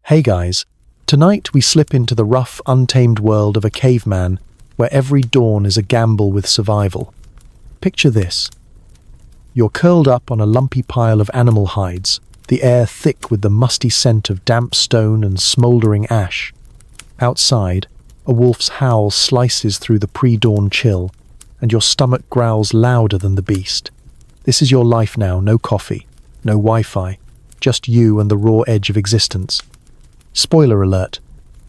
Hey guys, tonight we slip into the rough, untamed world of a caveman where every dawn is a gamble with survival. Picture this. You're curled up on a lumpy pile of animal hides, the air thick with the musty scent of damp stone and smouldering ash. Outside, a wolf's howl slices through the pre-dawn chill, and your stomach growls louder than the beast. This is your life now, no coffee, no Wi-Fi, just you and the raw edge of existence. Spoiler alert,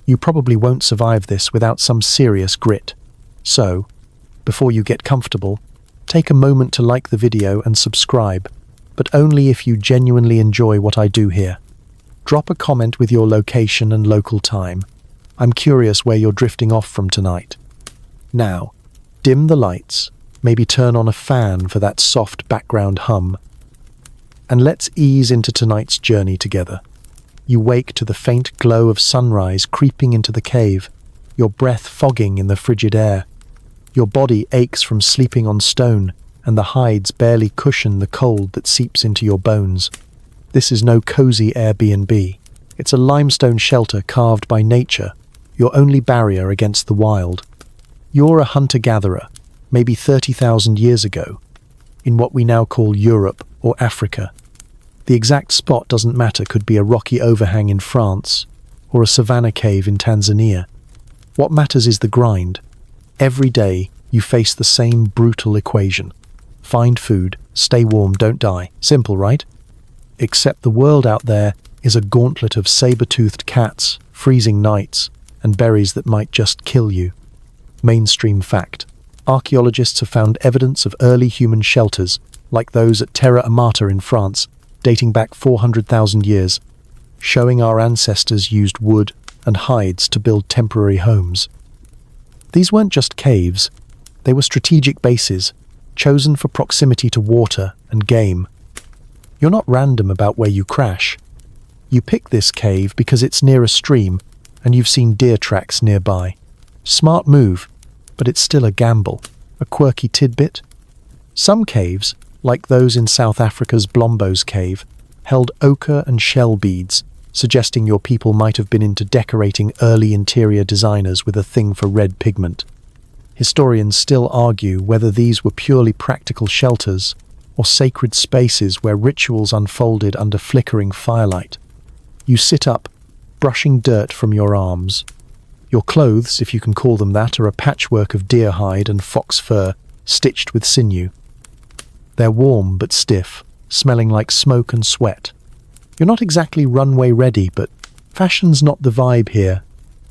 you probably won't survive this without some serious grit. So, before you get comfortable, take a moment to like the video and subscribe, but only if you genuinely enjoy what I do here. Drop a comment with your location and local time. I'm curious where you're drifting off from tonight. Now, dim the lights, maybe turn on a fan for that soft background hum, and let's ease into tonight's journey together. You wake to the faint glow of sunrise creeping into the cave, your breath fogging in the frigid air. Your body aches from sleeping on stone, and the hides barely cushion the cold that seeps into your bones. This is no cozy Airbnb. It's a limestone shelter carved by nature, your only barrier against the wild. You're a hunter-gatherer, maybe 30,000 years ago, in what we now call Europe or Africa. The exact spot doesn't matter, could be a rocky overhang in France or a savanna cave in Tanzania. What matters is the grind. Every day you face the same brutal equation. Find food, stay warm, don't die. Simple, right? Except the world out there is a gauntlet of saber-toothed cats, freezing nights, and berries that might just kill you. Mainstream fact. Archaeologists have found evidence of early human shelters, like those at Terra Amata in France, dating back 400,000 years, showing our ancestors used wood and hides to build temporary homes. These weren't just caves, they were strategic bases, chosen for proximity to water and game. You're not random about where you crash. You pick this cave because it's near a stream and you've seen deer tracks nearby. Smart move, but it's still a gamble, a quirky tidbit. Some caves, like those in South Africa's Blombos Cave, held ochre and shell beads, suggesting your people might have been into decorating early interior designers with a thing for red pigment. Historians still argue whether these were purely practical shelters or sacred spaces where rituals unfolded under flickering firelight. You sit up, brushing dirt from your arms. Your clothes, if you can call them that, are a patchwork of deer hide and fox fur, stitched with sinew. They're warm but stiff, smelling like smoke and sweat. You're not exactly runway ready, but fashion's not the vibe here.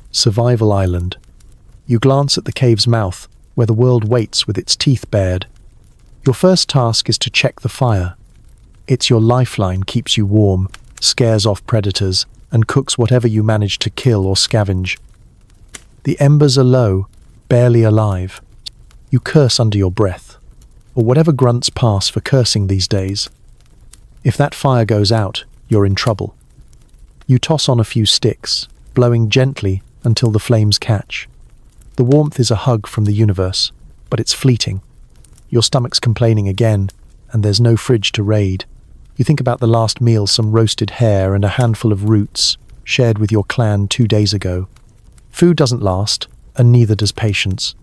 Survival Island. You glance at the cave's mouth, where the world waits with its teeth bared. Your first task is to check the fire. It's your lifeline, keeps you warm, scares off predators, and cooks whatever you manage to kill or scavenge. The embers are low, barely alive. You curse under your breath, or whatever grunts pass for cursing these days. If that fire goes out, you're in trouble. You toss on a few sticks, blowing gently until the flames catch. The warmth is a hug from the universe, but it's fleeting. Your stomach's complaining again, and there's no fridge to raid. You think about the last meal, some roasted hare and a handful of roots, shared with your clan 2 days ago. Food doesn't last, and neither does patience.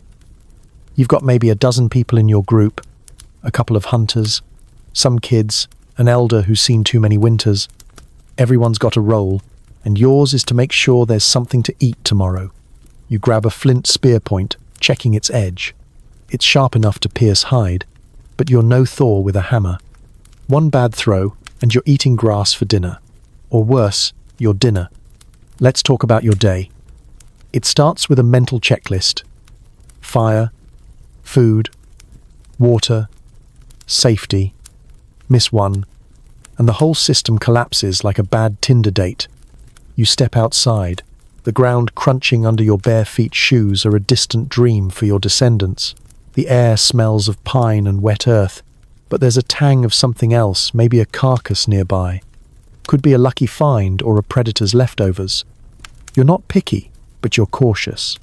You've got maybe a dozen people in your group, a couple of hunters, some kids, an elder who's seen too many winters. Everyone's got a role, and yours is to make sure there's something to eat tomorrow. You grab a flint spear point, checking its edge. It's sharp enough to pierce hide, but you're no Thor with a hammer. One bad throw, and you're eating grass for dinner. Or worse, your dinner. Let's talk about your day. It starts with a mental checklist. Fire, food, water, safety. Miss one, and the whole system collapses like a bad Tinder date. You step outside. The ground crunching under your bare feet shoes are a distant dream for your descendants. The air smells of pine and wet earth, but there's a tang of something else, maybe a carcass nearby. Could be a lucky find or a predator's leftovers. You're not picky, but you're cautious.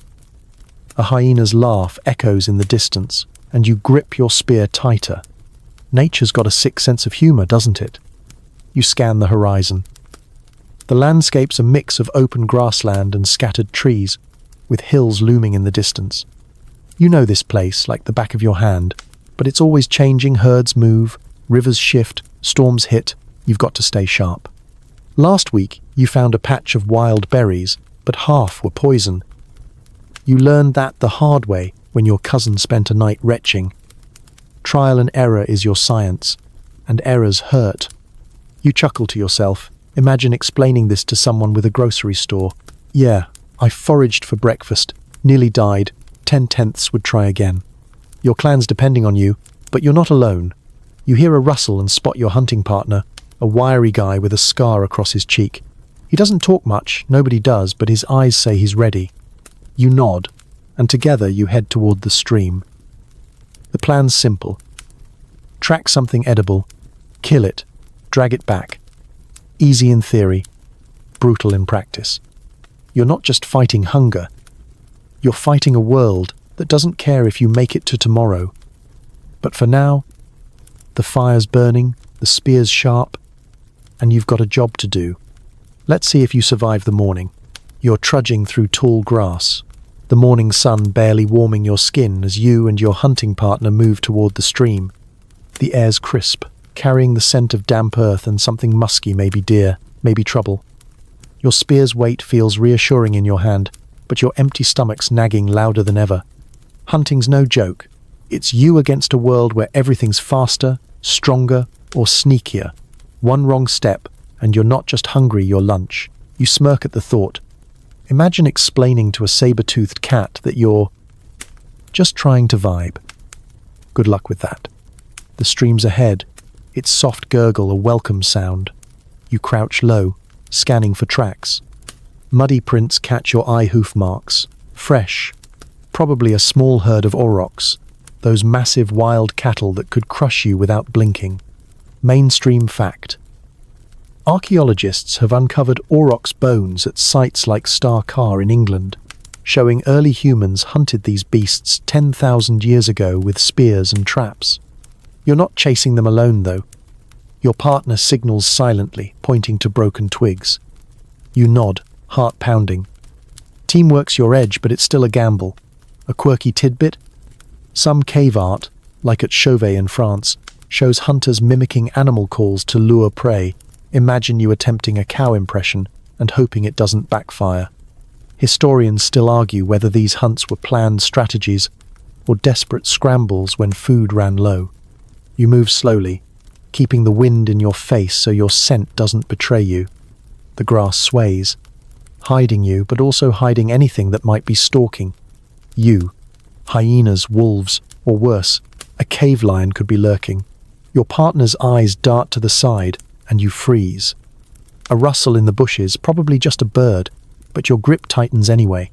A hyena's laugh echoes in the distance, and you grip your spear tighter. Nature's got a sick sense of humor, doesn't it? You scan the horizon. The landscape's a mix of open grassland and scattered trees, with hills looming in the distance. You know this place like the back of your hand, but it's always changing. Herds move, rivers shift, storms hit. You've got to stay sharp. Last week, you found a patch of wild berries, but half were poison. You learned that the hard way when your cousin spent a night retching. Trial and error is your science, and errors hurt. You chuckle to yourself. Imagine explaining this to someone with a grocery store. Yeah, I foraged for breakfast, nearly died, 10/10 would try again. Your clan's depending on you, but you're not alone. You hear a rustle and spot your hunting partner, a wiry guy with a scar across his cheek. He doesn't talk much, nobody does, but his eyes say he's ready. You nod, and together you head toward the stream. The plan's simple. Track something edible, kill it, drag it back. Easy in theory, brutal in practice. You're not just fighting hunger. You're fighting a world that doesn't care if you make it to tomorrow. But for now, the fire's burning, the spear's sharp, and you've got a job to do. Let's see if you survive the morning. You're trudging through tall grass, the morning sun barely warming your skin as you and your hunting partner move toward the stream. The air's crisp, carrying the scent of damp earth and something musky, maybe deer, maybe trouble. Your spear's weight feels reassuring in your hand, but your empty stomach's nagging louder than ever. Hunting's no joke. It's you against a world where everything's faster, stronger, or sneakier. One wrong step, and you're not just hungry, you're lunch. You smirk at the thought. Imagine explaining to a saber-toothed cat that you're just trying to vibe. Good luck with that. The stream's ahead, its soft gurgle a welcome sound. You crouch low, scanning for tracks. Muddy prints catch your eye hoof marks. Fresh. Probably a small herd of aurochs, those massive wild cattle that could crush you without blinking. Mainstream fact. Archaeologists have uncovered aurochs' bones at sites like Star Car in England, showing early humans hunted these beasts 10,000 years ago with spears and traps. You're not chasing them alone, though. Your partner signals silently, pointing to broken twigs. You nod, heart pounding. Teamwork's your edge, but it's still a gamble. A quirky tidbit? Some cave art, like at Chauvet in France, shows hunters mimicking animal calls to lure prey. Imagine you attempting a cow impression and hoping it doesn't backfire. Historians still argue whether these hunts were planned strategies or desperate scrambles when food ran low. You move slowly, keeping the wind in your face so your scent doesn't betray you. The grass sways, hiding you, but also hiding anything that might be stalking. You, hyenas, wolves, or worse, a cave lion could be lurking. Your partner's eyes dart to the side, and you freeze. A rustle in the bushes, probably just a bird, but your grip tightens anyway.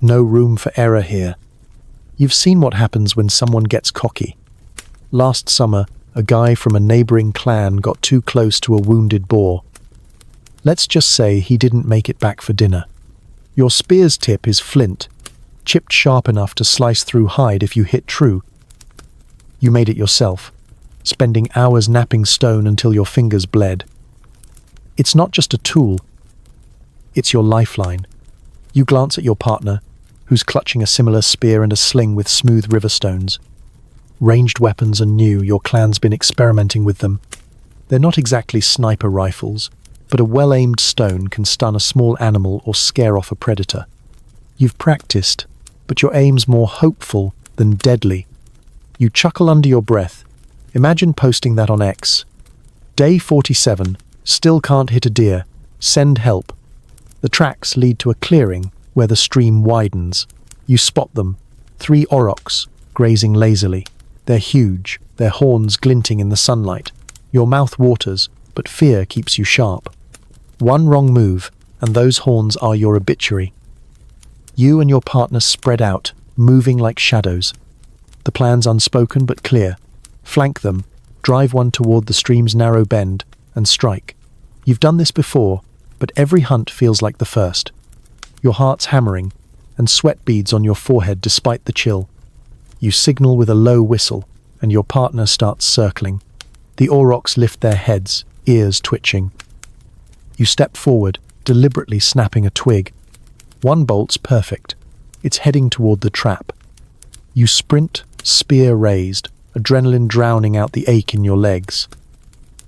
No room for error here. You've seen what happens when someone gets cocky. Last summer, a guy from a neighboring clan got too close to a wounded boar. Let's just say he didn't make it back for dinner. Your spear's tip is flint, chipped sharp enough to slice through hide if you hit true. You made it yourself, spending hours knapping stone until your fingers bled. It's not just a tool, it's your lifeline. You glance at your partner, who's clutching a similar spear and a sling with smooth river stones. Ranged weapons are new, your clan's been experimenting with them. They're not exactly sniper rifles, but a well-aimed stone can stun a small animal or scare off a predator. You've practiced, but your aim's more hopeful than deadly. You chuckle under your breath. Imagine posting that on X. Day 47, still can't hit a deer. Send help. The tracks lead to a clearing where the stream widens. You spot them, 3 aurochs, grazing lazily. They're huge, their horns glinting in the sunlight. Your mouth waters, but fear keeps you sharp. One wrong move, and those horns are your obituary. You and your partner spread out, moving like shadows. The plan's unspoken but clear. Flank them, drive one toward the stream's narrow bend, and strike. You've done this before, but every hunt feels like the first. Your heart's hammering, and sweat beads on your forehead despite the chill. You signal with a low whistle, and your partner starts circling. The aurochs lift their heads, ears twitching. You step forward, deliberately snapping a twig. One bolt's perfect. It's heading toward the trap. You sprint, spear raised, adrenaline drowning out the ache in your legs.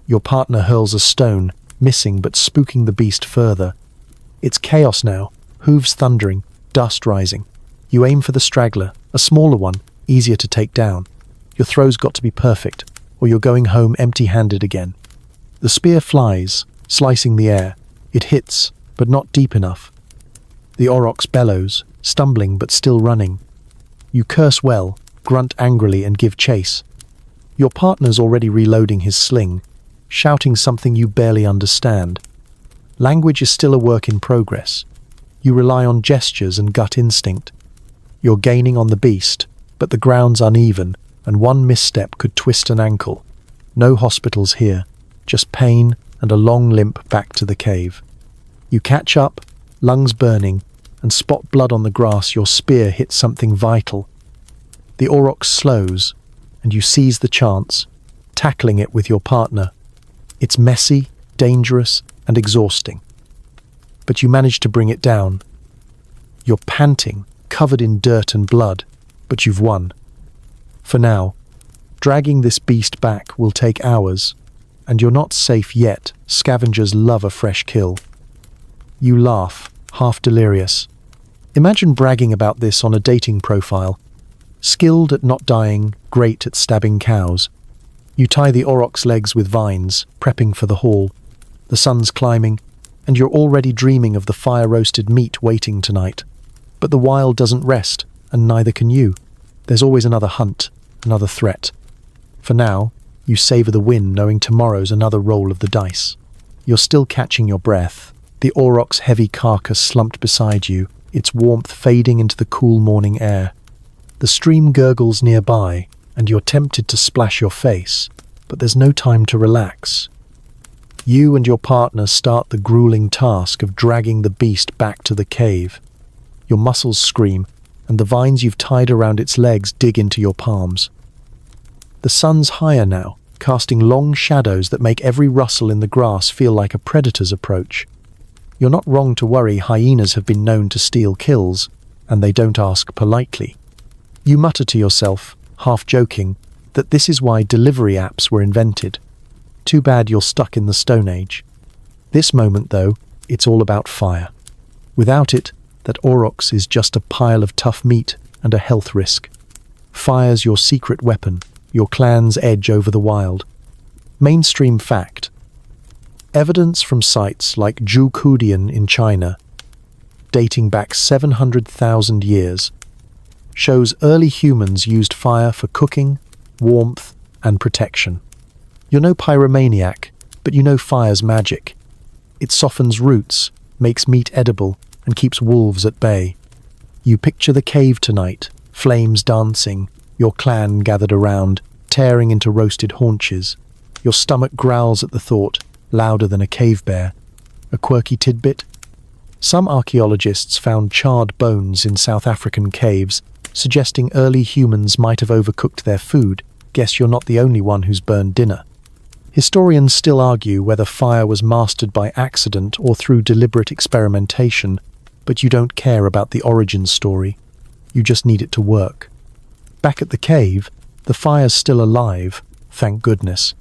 Your partner hurls a stone, missing but spooking the beast further. It's chaos now, hooves thundering, dust rising. You aim for the straggler, a smaller one, easier to take down. Your throw's got to be perfect, or you're going home empty-handed again. The spear flies, slicing the air. It hits, but not deep enough. The aurochs bellows, stumbling but still running. You curse well, grunt angrily and give chase. Your partner's already reloading his sling, shouting something you barely understand. Language is still a work in progress. You rely on gestures and gut instinct. You're gaining on the beast, but the ground's uneven, and one misstep could twist an ankle. No hospitals here, just pain and a long limp back to the cave. You catch up, lungs burning, and spot blood on the grass. Your spear hits something vital. The auroch slows, and you seize the chance, tackling it with your partner. It's messy, dangerous, and exhausting. But you manage to bring it down. You're panting, covered in dirt and blood, but you've won. For now, dragging this beast back will take hours, and you're not safe yet. Scavengers love a fresh kill. You laugh, half delirious. Imagine bragging about this on a dating profile. Skilled at not dying, great at stabbing cows. You tie the auroch's legs with vines, prepping for the haul. The sun's climbing, and you're already dreaming of the fire-roasted meat waiting tonight. But the wild doesn't rest, and neither can you. There's always another hunt, another threat. For now, you savor the win, knowing tomorrow's another roll of the dice. You're still catching your breath, the auroch's heavy carcass slumped beside you, its warmth fading into the cool morning air. The stream gurgles nearby, and you're tempted to splash your face, but there's no time to relax. You and your partner start the grueling task of dragging the beast back to the cave. Your muscles scream, and the vines you've tied around its legs dig into your palms. The sun's higher now, casting long shadows that make every rustle in the grass feel like a predator's approach. You're not wrong to worry. Hyenas have been known to steal kills, and they don't ask politely. You mutter to yourself, half joking, that this is why delivery apps were invented. Too bad you're stuck in the Stone Age. This moment, though, it's all about fire. Without it, that aurochs is just a pile of tough meat and a health risk. Fire's your secret weapon, your clan's edge over the wild. Mainstream fact. Evidence from sites like Zhukudian in China, dating back 700,000 years, shows early humans used fire for cooking, warmth, and protection. You're no pyromaniac, but you know fire's magic. It softens roots, makes meat edible, and keeps wolves at bay. You picture the cave tonight, flames dancing, your clan gathered around, tearing into roasted haunches. Your stomach growls at the thought, louder than a cave bear. A quirky tidbit? Some archaeologists found charred bones in South African caves, suggesting early humans might have overcooked their food. Guess you're not the only one who's burned dinner. Historians still argue whether fire was mastered by accident or through deliberate experimentation, but you don't care about the origin story. You just need it to work. Back at the cave, the fire's still alive, thank goodness.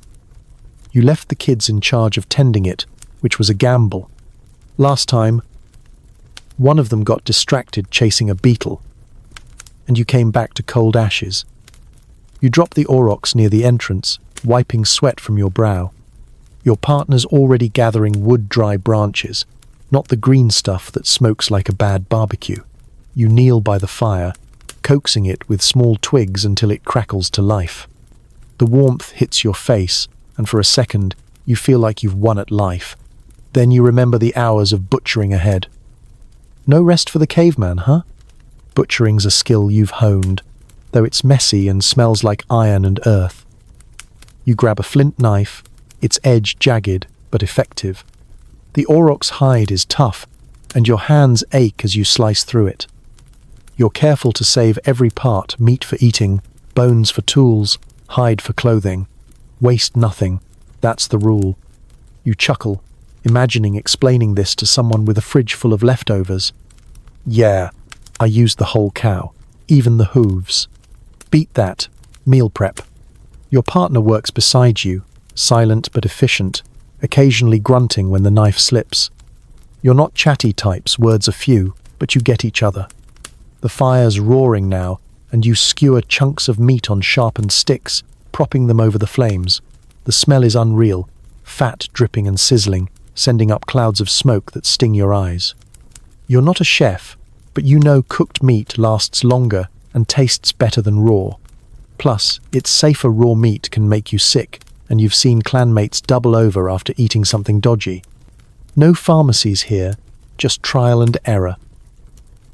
You left the kids in charge of tending it, which was a gamble. Last time, one of them got distracted chasing a beetle, and you came back to cold ashes. You dropped the aurochs near the entrance, wiping sweat from your brow. Your partner's already gathering wood-dry branches, not the green stuff that smokes like a bad barbecue. You kneel by the fire, coaxing it with small twigs until it crackles to life. The warmth hits your face, and for a second, you feel like you've won at life. Then you remember the hours of butchering ahead. No rest for the caveman, huh? Butchering's a skill you've honed, though it's messy and smells like iron and earth. You grab a flint knife, its edge jagged but effective. The auroch's hide is tough, and your hands ache as you slice through it. You're careful to save every part, meat for eating, bones for tools, hide for clothing. Waste nothing, that's the rule. You chuckle, imagining explaining this to someone with a fridge full of leftovers. Yeah, I used the whole cow, even the hooves. Beat that. Meal prep. Your partner works beside you, silent but efficient, occasionally grunting when the knife slips. You're not chatty types, words are few, but you get each other. The fire's roaring now, and you skewer chunks of meat on sharpened sticks, propping them over the flames. The smell is unreal, fat dripping and sizzling, sending up clouds of smoke that sting your eyes. You're not a chef, but you know cooked meat lasts longer and tastes better than raw. Plus, it's safer raw meat can make you sick, and you've seen clanmates double over after eating something dodgy. No pharmacies here, just trial and error.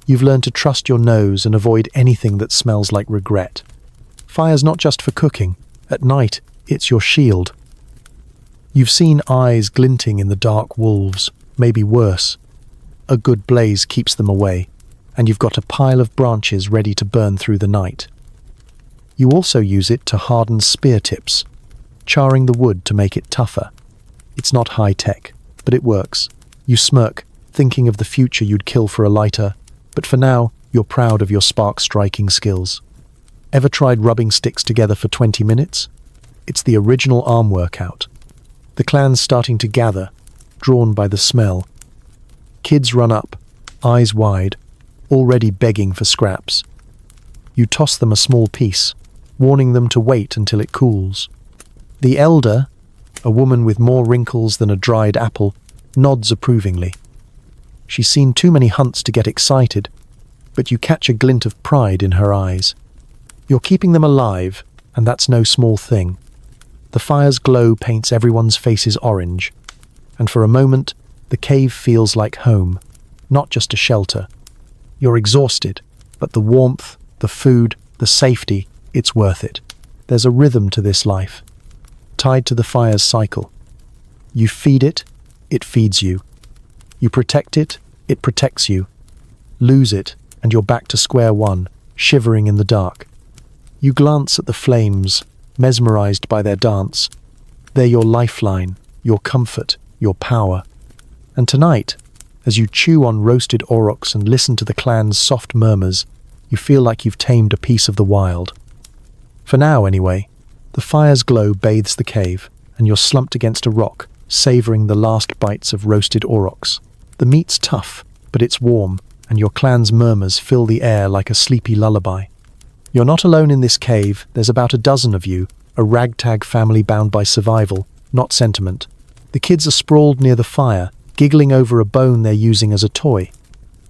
You've learned to trust your nose and avoid anything that smells like regret. Fire's not just for cooking. At night, it's your shield. You've seen eyes glinting in the dark wolves, maybe worse. A good blaze keeps them away, and you've got a pile of branches ready to burn through the night. You also use it to harden spear tips, charring the wood to make it tougher. It's not high-tech, but it works. You smirk, thinking of the future you'd kill for a lighter, but for now, you're proud of your spark-striking skills. Ever tried rubbing sticks together for 20 minutes? It's the original arm workout. The clan's starting to gather, drawn by the smell. Kids run up, eyes wide, already begging for scraps. You toss them a small piece, warning them to wait until it cools. The elder, a woman with more wrinkles than a dried apple, nods approvingly. She's seen too many hunts to get excited, but you catch a glint of pride in her eyes. You're keeping them alive, and that's no small thing. The fire's glow paints everyone's faces orange, and for a moment, the cave feels like home, not just a shelter. You're exhausted, but the warmth, the food, the safety, it's worth it. There's a rhythm to this life, tied to the fire's cycle. You feed it, it feeds you. You protect it, it protects you. Lose it, and you're back to square one, shivering in the dark. You glance at the flames, mesmerized by their dance. They're your lifeline, your comfort, your power. And tonight, as you chew on roasted aurochs and listen to the clan's soft murmurs, you feel like you've tamed a piece of the wild. For now, anyway, the fire's glow bathes the cave, and you're slumped against a rock, savoring the last bites of roasted aurochs. The meat's tough, but it's warm, and your clan's murmurs fill the air like a sleepy lullaby. You're not alone in this cave. There's about a dozen of you, a ragtag family bound by survival, not sentiment. The kids are sprawled near the fire, giggling over a bone they're using as a toy.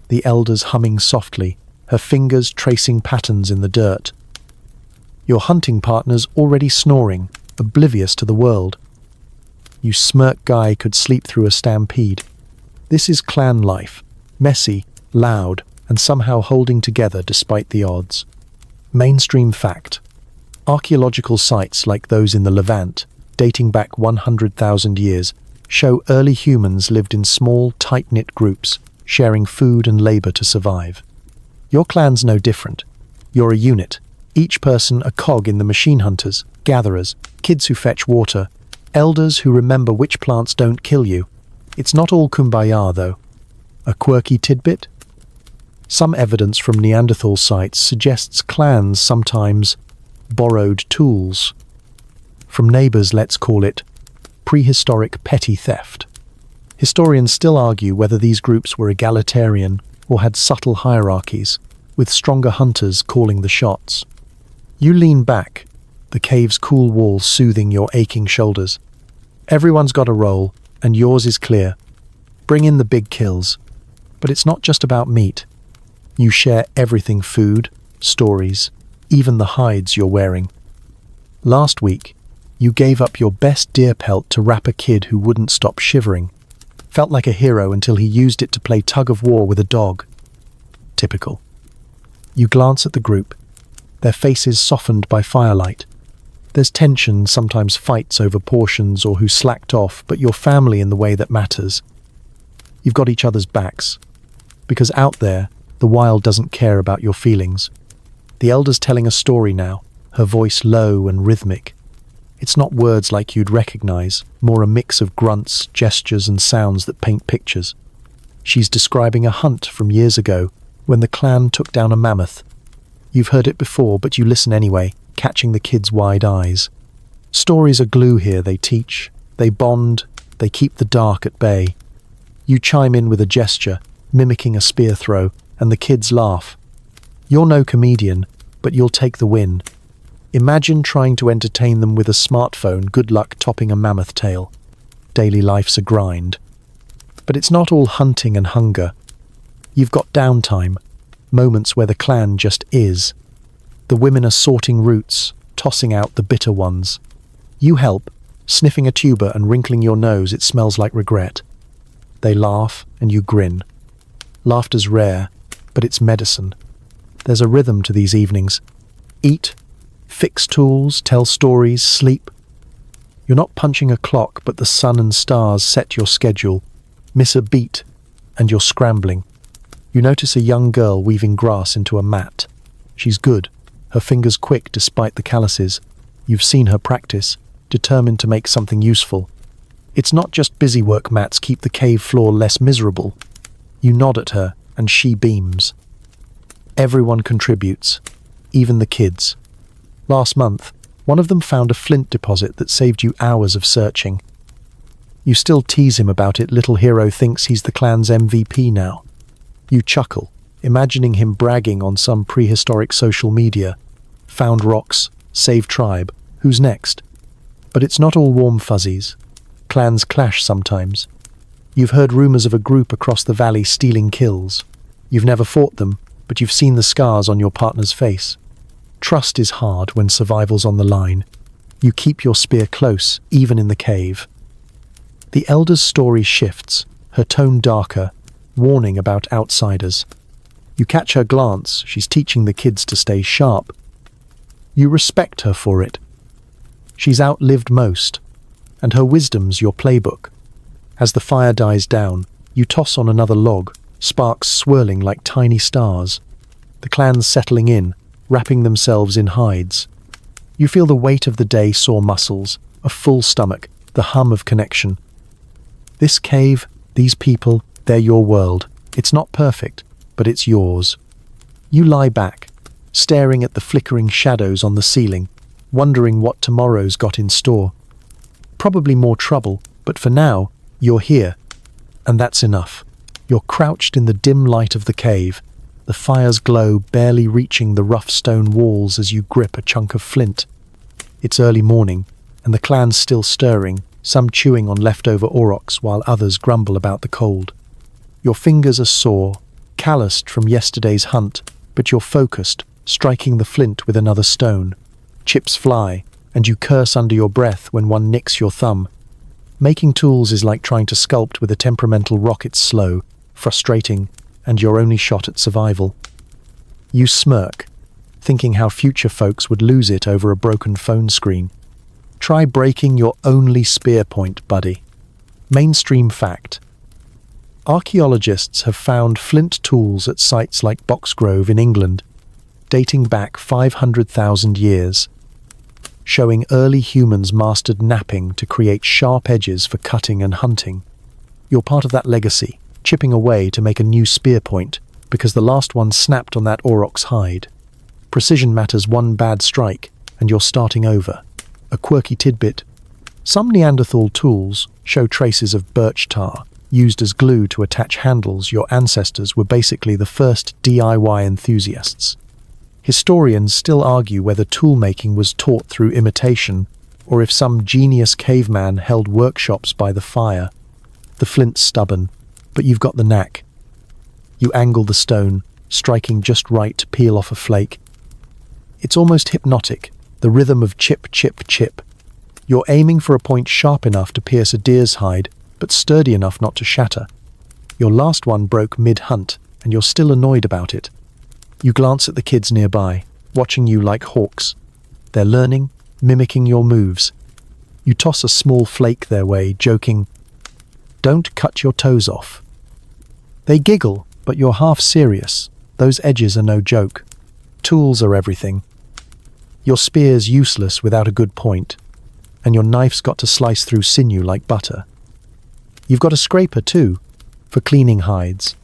The elder's humming softly, her fingers tracing patterns in the dirt. Your hunting partner's already snoring, oblivious to the world. You smirk guy could sleep through a stampede. This is clan life, messy, loud, and somehow holding together despite the odds. Mainstream fact. Archaeological sites like those in the Levant, dating back 100,000 years, show early humans lived in small, tight-knit groups, sharing food and labor to survive. Your clan's no different. You're a unit, each person a cog in the machine hunters, gatherers, kids who fetch water, elders who remember which plants don't kill you. It's not all kumbaya, though. A quirky tidbit? Some evidence from Neanderthal sites suggests clans sometimes borrowed tools. From neighbors, let's call it prehistoric petty theft. Historians still argue whether these groups were egalitarian or had subtle hierarchies, with stronger hunters calling the shots. You lean back, the cave's cool walls soothing your aching shoulders. Everyone's got a role, and yours is clear. Bring in the big kills. But it's not just about meat. You share everything: food, stories, even the hides you're wearing. Last week, you gave up your best deer pelt to wrap a kid who wouldn't stop shivering. Felt like a hero until he used it to play tug-of-war with a dog. Typical. You glance at the group, their faces softened by firelight. There's tension, sometimes fights over portions or who slacked off, but you're family in the way that matters. You've got each other's backs. Because out there, the wild doesn't care about your feelings. The elder's telling a story now, her voice low and rhythmic. It's not words like you'd recognize, more a mix of grunts, gestures, and sounds that paint pictures. She's describing a hunt from years ago, when the clan took down a mammoth. You've heard it before, but you listen anyway, catching the kids' wide eyes. Stories are glue here. They teach, they bond, they keep the dark at bay. You chime in with a gesture, mimicking a spear throw, and the kids laugh. You're no comedian, but you'll take the win. Imagine trying to entertain them with a smartphone. Good luck topping a mammoth tale. Daily life's a grind. But it's not all hunting and hunger. You've got downtime, moments where the clan just is. The women are sorting roots, tossing out the bitter ones. You help, sniffing a tuber and wrinkling your nose. It smells like regret. They laugh and you grin. Laughter's rare, but it's medicine. There's a rhythm to these evenings. Eat, fix tools, tell stories, sleep. You're not punching a clock, but the sun and stars set your schedule. Miss a beat, and you're scrambling. You notice a young girl weaving grass into a mat. She's good, her fingers quick despite the calluses. You've seen her practice, determined to make something useful. It's not just busy work. Mats keep the cave floor less miserable. You nod at her, and she beams. Everyone contributes, even the kids. Last month, one of them found a flint deposit that saved you hours of searching. You still tease him about it. Little hero thinks he's the clan's MVP now. You chuckle, imagining him bragging on some prehistoric social media. Found rocks, saved tribe, who's next? But it's not all warm fuzzies. Clans clash sometimes. You've heard rumors of a group across the valley stealing kills. You've never fought them, but you've seen the scars on your partner's face. Trust is hard when survival's on the line. You keep your spear close, even in the cave. The elder's story shifts, her tone darker, warning about outsiders. You catch her glance. She's teaching the kids to stay sharp. You respect her for it. She's outlived most, and her wisdom's your playbook. As the fire dies down, you toss on another log, sparks swirling like tiny stars. The clan's settling in, wrapping themselves in hides. You feel the weight of the day, sore muscles, a full stomach, the hum of connection. This cave, these people, they're your world. It's not perfect, but it's yours. You lie back, staring at the flickering shadows on the ceiling, wondering what tomorrow's got in store. Probably more trouble, but for now, you're here, and that's enough. You're crouched in the dim light of the cave, the fire's glow barely reaching the rough stone walls as you grip a chunk of flint. It's early morning, and the clan's still stirring, some chewing on leftover aurochs while others grumble about the cold. Your fingers are sore, calloused from yesterday's hunt, but you're focused, striking the flint with another stone. Chips fly, and you curse under your breath when one nicks your thumb. Making tools is like trying to sculpt with a temperamental rock. It's slow, frustrating, and your only shot at survival. You smirk, thinking how future folks would lose it over a broken phone screen. Try breaking your only spear point, buddy. Mainstream fact. Archaeologists have found flint tools at sites like Boxgrove in England, dating back 500,000 years, showing early humans mastered knapping to create sharp edges for cutting and hunting. You're part of that legacy, chipping away to make a new spear point, because the last one snapped on that auroch's hide. Precision matters. One bad strike, and you're starting over. A quirky tidbit. Some Neanderthal tools show traces of birch tar, used as glue to attach handles. Your ancestors were basically the first DIY enthusiasts. Historians still argue whether tool-making was taught through imitation, or if some genius caveman held workshops by the fire. The flint's stubborn, but you've got the knack. You angle the stone, striking just right to peel off a flake. It's almost hypnotic, the rhythm of chip, chip, chip. You're aiming for a point sharp enough to pierce a deer's hide, but sturdy enough not to shatter. Your last one broke mid-hunt, and you're still annoyed about it. You glance at the kids nearby, watching you like hawks. They're learning, mimicking your moves. You toss a small flake their way, joking, "Don't cut your toes off." They giggle, but you're half serious. Those edges are no joke. Tools are everything. Your spear's useless without a good point. and your knife's got to slice through sinew like butter. You've got a scraper too, for cleaning hides.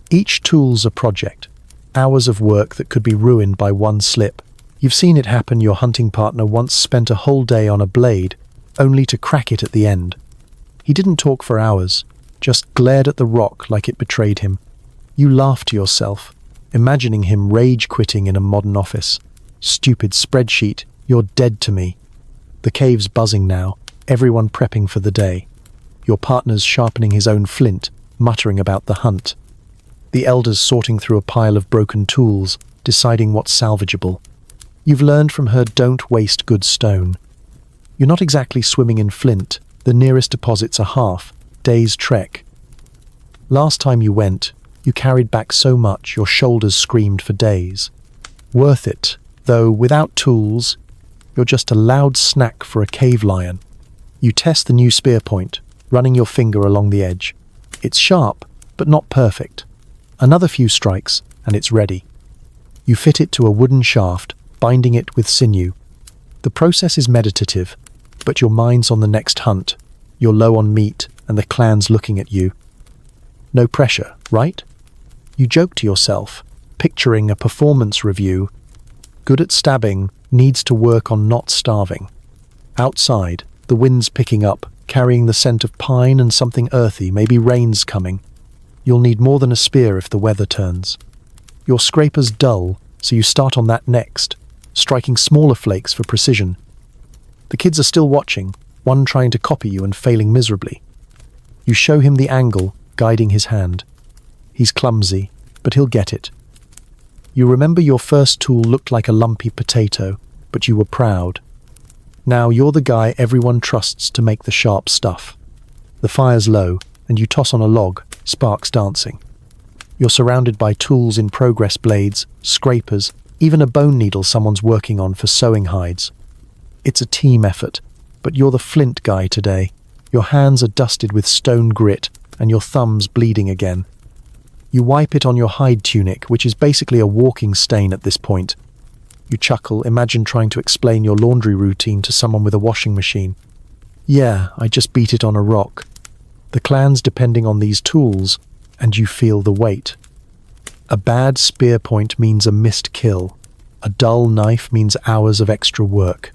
Each tool's a project, hours of work that could be ruined by one slip. You've seen it happen. Your hunting partner once spent a whole day on a blade, only to crack it at the end. He didn't talk for hours, just glared at the rock like it betrayed him. You laughed to yourself, imagining him rage-quitting in a modern office. Stupid spreadsheet, you're dead to me. The cave's buzzing now, everyone prepping for the day. Your partner's sharpening his own flint, muttering about the hunt. The elder's sorting through a pile of broken tools, deciding what's salvageable. You've learned from her, don't waste good stone. You're not exactly swimming in flint. The nearest deposit's a half-day's trek. Last time you went, you carried back so much your shoulders screamed for days. Worth it, though without tools, you're just a loud snack for a cave lion. You test the new spear point, running your finger along the edge. It's sharp, but not perfect. Another few strikes, and it's ready. You fit it to a wooden shaft, binding it with sinew. The process is meditative, but your mind's on the next hunt. You're low on meat, and the clan's looking at you. No pressure, right? You joke to yourself, picturing a performance review. Good at stabbing, needs to work on not starving. Outside, the wind's picking up, carrying the scent of pine and something earthy, maybe rain's coming. You'll need more than a spear if the weather turns. Your scraper's dull, so you start on that next, striking smaller flakes for precision. The kids are still watching, one trying to copy you and failing miserably. You show him the angle, guiding his hand. He's clumsy, but he'll get it. You remember your first tool looked like a lumpy potato, but you were proud. Now you're the guy everyone trusts to make the sharp stuff. The fire's low, and you toss on a log, sparks dancing. You're surrounded by tools in progress, blades, scrapers, even a bone needle someone's working on for sewing hides. It's a team effort, but you're the flint guy today. Your hands are dusted with stone grit, and your thumbs bleeding again. You wipe it on your hide tunic, which is basically a walking stain at this point. You chuckle, imagine trying to explain your laundry routine to someone with a washing machine. Yeah, I just beat it on a rock. The clan's depending on these tools, and you feel the weight. A bad spear point means a missed kill. A dull knife means hours of extra work.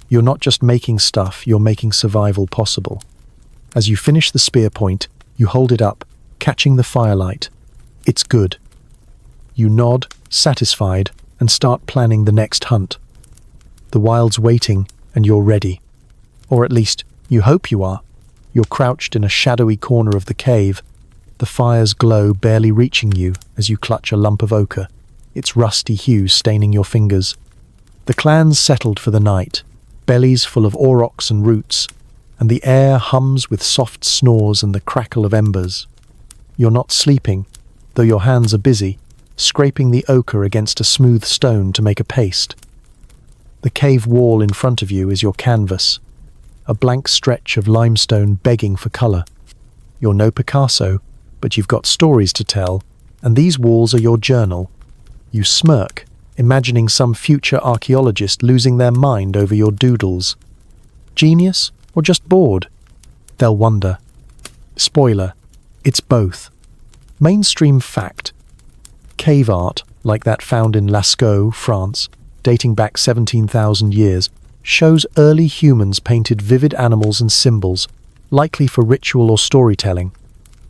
You're not just making stuff, you're making survival possible. As you finish the spear point, you hold it up, catching the firelight. It's good. You nod, satisfied, and start planning the next hunt. The wild's waiting, and you're ready. Or at least, you hope you are. You're crouched in a shadowy corner of the cave, the fire's glow barely reaching you as you clutch a lump of ochre, its rusty hue staining your fingers. The clan's settled for the night, bellies full of aurochs and roots, and the air hums with soft snores and the crackle of embers. You're not sleeping, though your hands are busy, scraping the ochre against a smooth stone to make a paste. The cave wall in front of you is your canvas, a blank stretch of limestone begging for colour. You're no Picasso, but you've got stories to tell, and these walls are your journal. You smirk, imagining some future archaeologist losing their mind over your doodles. Genius or just bored? They'll wonder. Spoiler, it's both. Mainstream fact. Cave art, like that found in Lascaux, France, dating back 17,000 years, shows early humans painted vivid animals and symbols, likely for ritual or storytelling.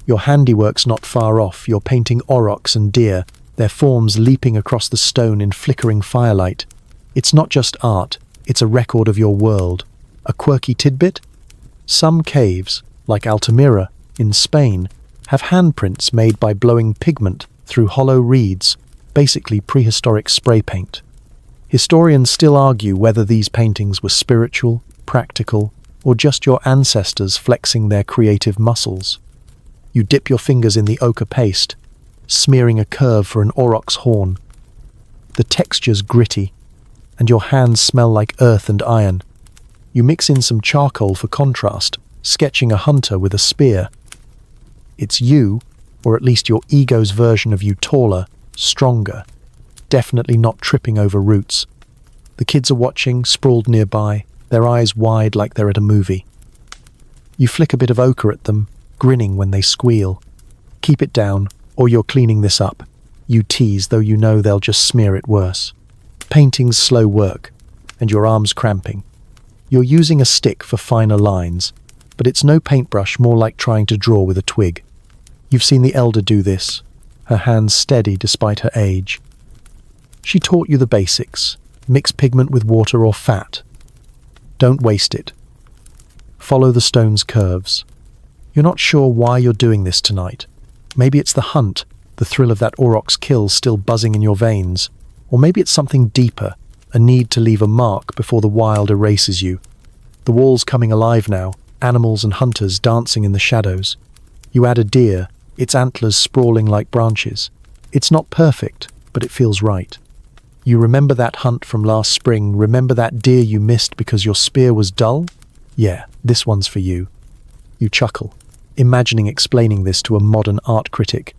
Your handiwork's not far off. You're painting aurochs and deer, their forms leaping across the stone in flickering firelight. It's not just art, it's a record of your world. A quirky tidbit? Some caves, like Altamira, in Spain, have handprints made by blowing pigment through hollow reeds, basically prehistoric spray paint. Historians still argue whether these paintings were spiritual, practical, or just your ancestors flexing their creative muscles. You dip your fingers in the ochre paste, smearing a curve for an auroch's horn. The texture's gritty, and your hands smell like earth and iron. You mix in some charcoal for contrast, sketching a hunter with a spear. It's you, or at least your ego's version of you, taller, stronger, definitely not tripping over roots. The kids are watching, sprawled nearby, their eyes wide like they're at a movie. You flick a bit of ochre at them, grinning when they squeal. Keep it down, or you're cleaning this up. You tease, though you know they'll just smear it worse. Painting's slow work, and your arm's cramping. You're using a stick for finer lines, but it's no paintbrush, more like trying to draw with a twig. You've seen the elder do this, her hands steady despite her age. She taught you the basics. Mix pigment with water or fat. Don't waste it. Follow the stone's curves. You're not sure why you're doing this tonight. Maybe it's the hunt, the thrill of that aurochs kill still buzzing in your veins. Or maybe it's something deeper, a need to leave a mark before the wild erases you. The wall's coming alive now, animals and hunters dancing in the shadows. You add a deer, its antlers sprawling like branches. It's not perfect, but it feels right. You remember that hunt from last spring, remember that deer you missed because your spear was dull? Yeah, this one's for you. You chuckle, imagining explaining this to a modern art critic.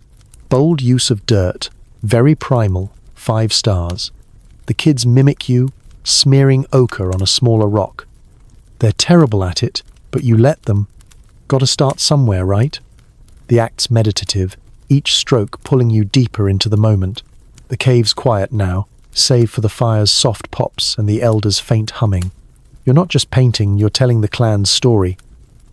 Bold use of dirt, very primal, 5 stars. The kids mimic you, smearing ochre on a smaller rock. They're terrible at it, but you let them. Gotta start somewhere, right? The act's meditative, each stroke pulling you deeper into the moment. The cave's quiet now, save for the fire's soft pops and the elder's faint humming. You're not just painting, you're telling the clan's story.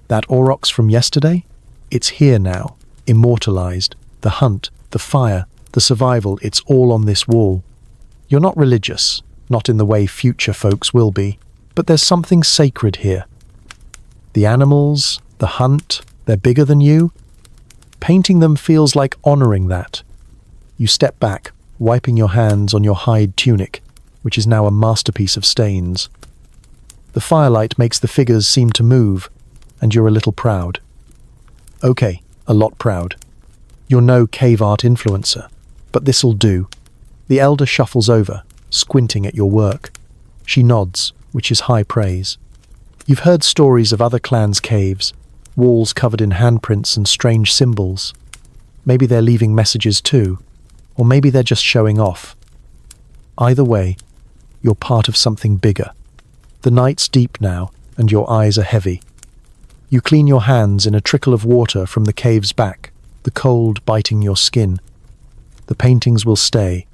That aurochs from yesterday? It's here now, immortalized. The hunt, the fire, the survival, it's all on this wall. You're not religious, not in the way future folks will be, but there's something sacred here. The animals, the hunt, they're bigger than you. Painting them feels like honoring that. You step back, wiping your hands on your hide tunic, which is now a masterpiece of stains. The firelight makes the figures seem to move, and you're a little proud. Okay, a lot proud. You're no cave art influencer, but this'll do. The elder shuffles over, squinting at your work. She nods, which is high praise. You've heard stories of other clans' caves, walls covered in handprints and strange symbols. Maybe they're leaving messages too, or maybe they're just showing off. Either way, you're part of something bigger. The night's deep now, and your eyes are heavy. You clean your hands in a trickle of water from the cave's back, the cold biting your skin. The paintings will stay,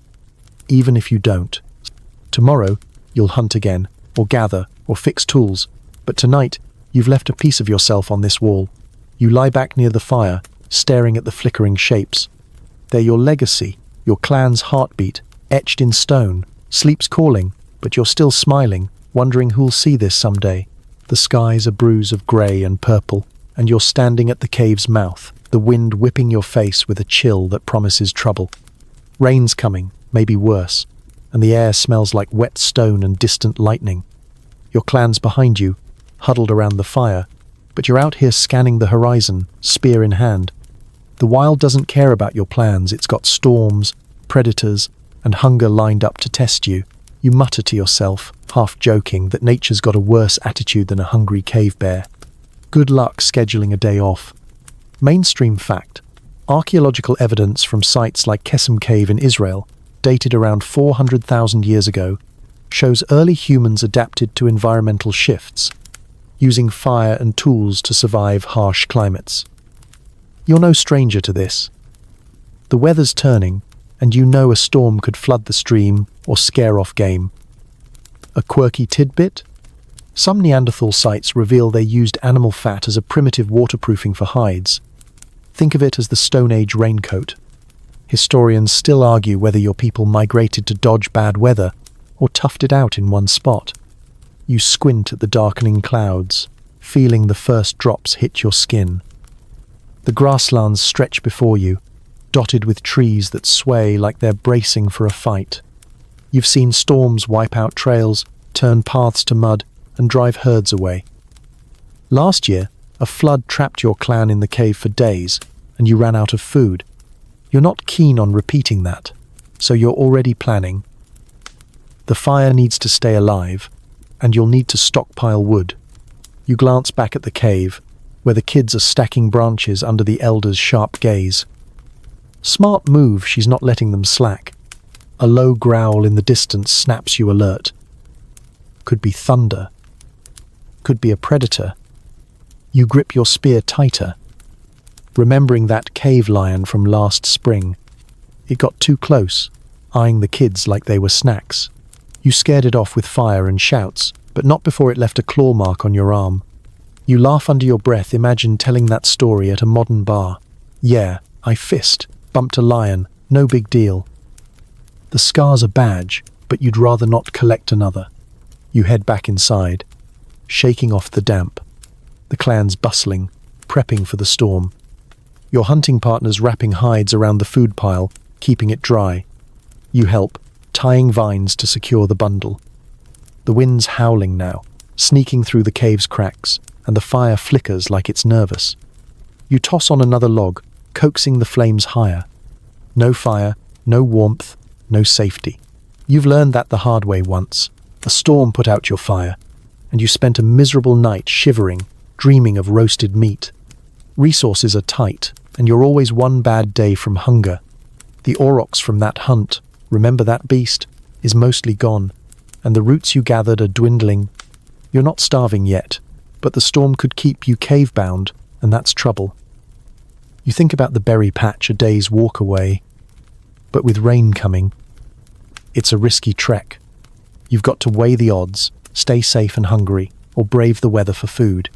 even if you don't. Tomorrow, you'll hunt again, or gather, or fix tools, but tonight, you've left a piece of yourself on this wall. You lie back near the fire, staring at the flickering shapes. They're your legacy, your clan's heartbeat, etched in stone. Sleep's calling, but you're still smiling, wondering who'll see this someday. The sky's a bruise of grey and purple, and you're standing at the cave's mouth, the wind whipping your face with a chill that promises trouble. Rain's coming, maybe worse, and the air smells like wet stone and distant lightning. Your clan's behind you, huddled around the fire, but you're out here scanning the horizon, spear in hand. The wild doesn't care about your plans. It's got storms, predators, and hunger lined up to test you. You mutter to yourself, half joking, that nature's got a worse attitude than a hungry cave bear. Good luck scheduling a day off. Mainstream fact: archaeological evidence from sites like Caveman Cave in Israel, dated around 400,000 years ago, shows early humans adapted to environmental shifts, using fire and tools to survive harsh climates. You're no stranger to this. The weather's turning, and you know a storm could flood the stream or scare off game. A quirky tidbit? Some Neanderthal sites reveal they used animal fat as a primitive waterproofing for hides. Think of it as the Stone Age raincoat. Historians still argue whether your people migrated to dodge bad weather or toughed it out in one spot. You squint at the darkening clouds, feeling the first drops hit your skin. The grasslands stretch before you, dotted with trees that sway like they're bracing for a fight. You've seen storms wipe out trails, turn paths to mud, and drive herds away. Last year, a flood trapped your clan in the cave for days, and you ran out of food. You're not keen on repeating that, so you're already planning. The fire needs to stay alive, and you'll need to stockpile wood. You glance back at the cave, where the kids are stacking branches under the elder's sharp gaze. Smart move, she's not letting them slack. A low growl in the distance snaps you alert. Could be thunder. could be a predator. You grip your spear tighter, remembering that cave lion from last spring. It got too close, eyeing the kids like they were snacks. You scared it off with fire and shouts, but not before it left a claw mark on your arm. You laugh under your breath, imagine telling that story at a modern bar. Yeah, I bumped a lion, no big deal. The scar's a badge, but you'd rather not collect another. You head back inside, shaking off the damp. The clan's bustling, prepping for the storm. Your hunting partner's wrapping hides around the food pile, keeping it dry. You help, tying vines to secure the bundle. The wind's howling now, sneaking through the cave's cracks, and the fire flickers like it's nervous. You toss on another log, coaxing the flames higher. No fire, no warmth, no safety. You've learned that the hard way once. A storm put out your fire, and you spent a miserable night shivering, dreaming of roasted meat. Resources are tight, and you're always one bad day from hunger. The aurochs from that hunt, remember that beast, is mostly gone, and the roots you gathered are dwindling. You're not starving yet, but the storm could keep you cave-bound, and that's trouble. You think about the berry patch a day's walk away, but with rain coming, it's a risky trek. You've got to weigh the odds, stay safe and hungry, or brave the weather for food.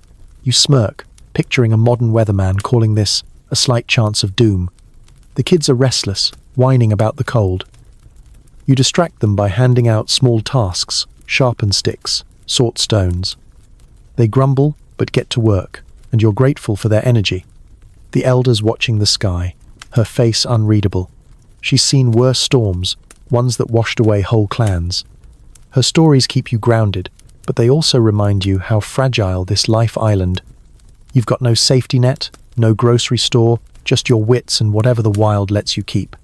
You smirk, picturing a modern weatherman calling this a slight chance of doom. The kids are restless, whining about the cold. You distract them by handing out small tasks, sharpen sticks, sort stones. They grumble, but get to work, and you're grateful for their energy. The elder's watching the sky, her face unreadable. She's seen worse storms, ones that washed away whole clans. Her stories keep you grounded, but they also remind you how fragile this life island. You've got no safety net, no grocery store, just your wits and whatever the wild lets you keep.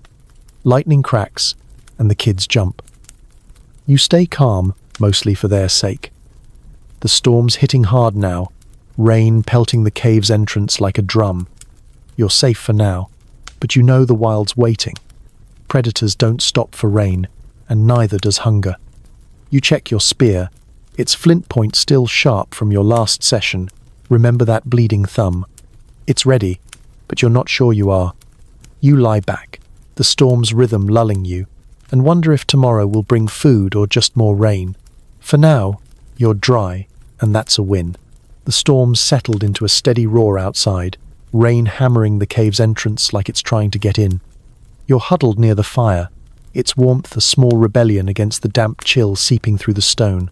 Lightning cracks, and the kids jump. You stay calm, mostly for their sake. The storm's hitting hard now, rain pelting the cave's entrance like a drum. You're safe for now, but you know the wild's waiting. Predators don't stop for rain, and neither does hunger. You check your spear, its flint point still sharp from your last session. Remember that bleeding thumb. It's ready, but you're not sure you are. You lie back, the storm's rhythm lulling you, and wonder if tomorrow will bring food or just more rain. For now, you're dry, and that's a win. The storm's settled into a steady roar outside, rain hammering the cave's entrance like it's trying to get in. You're huddled near the fire, its warmth a small rebellion against the damp chill seeping through the stone.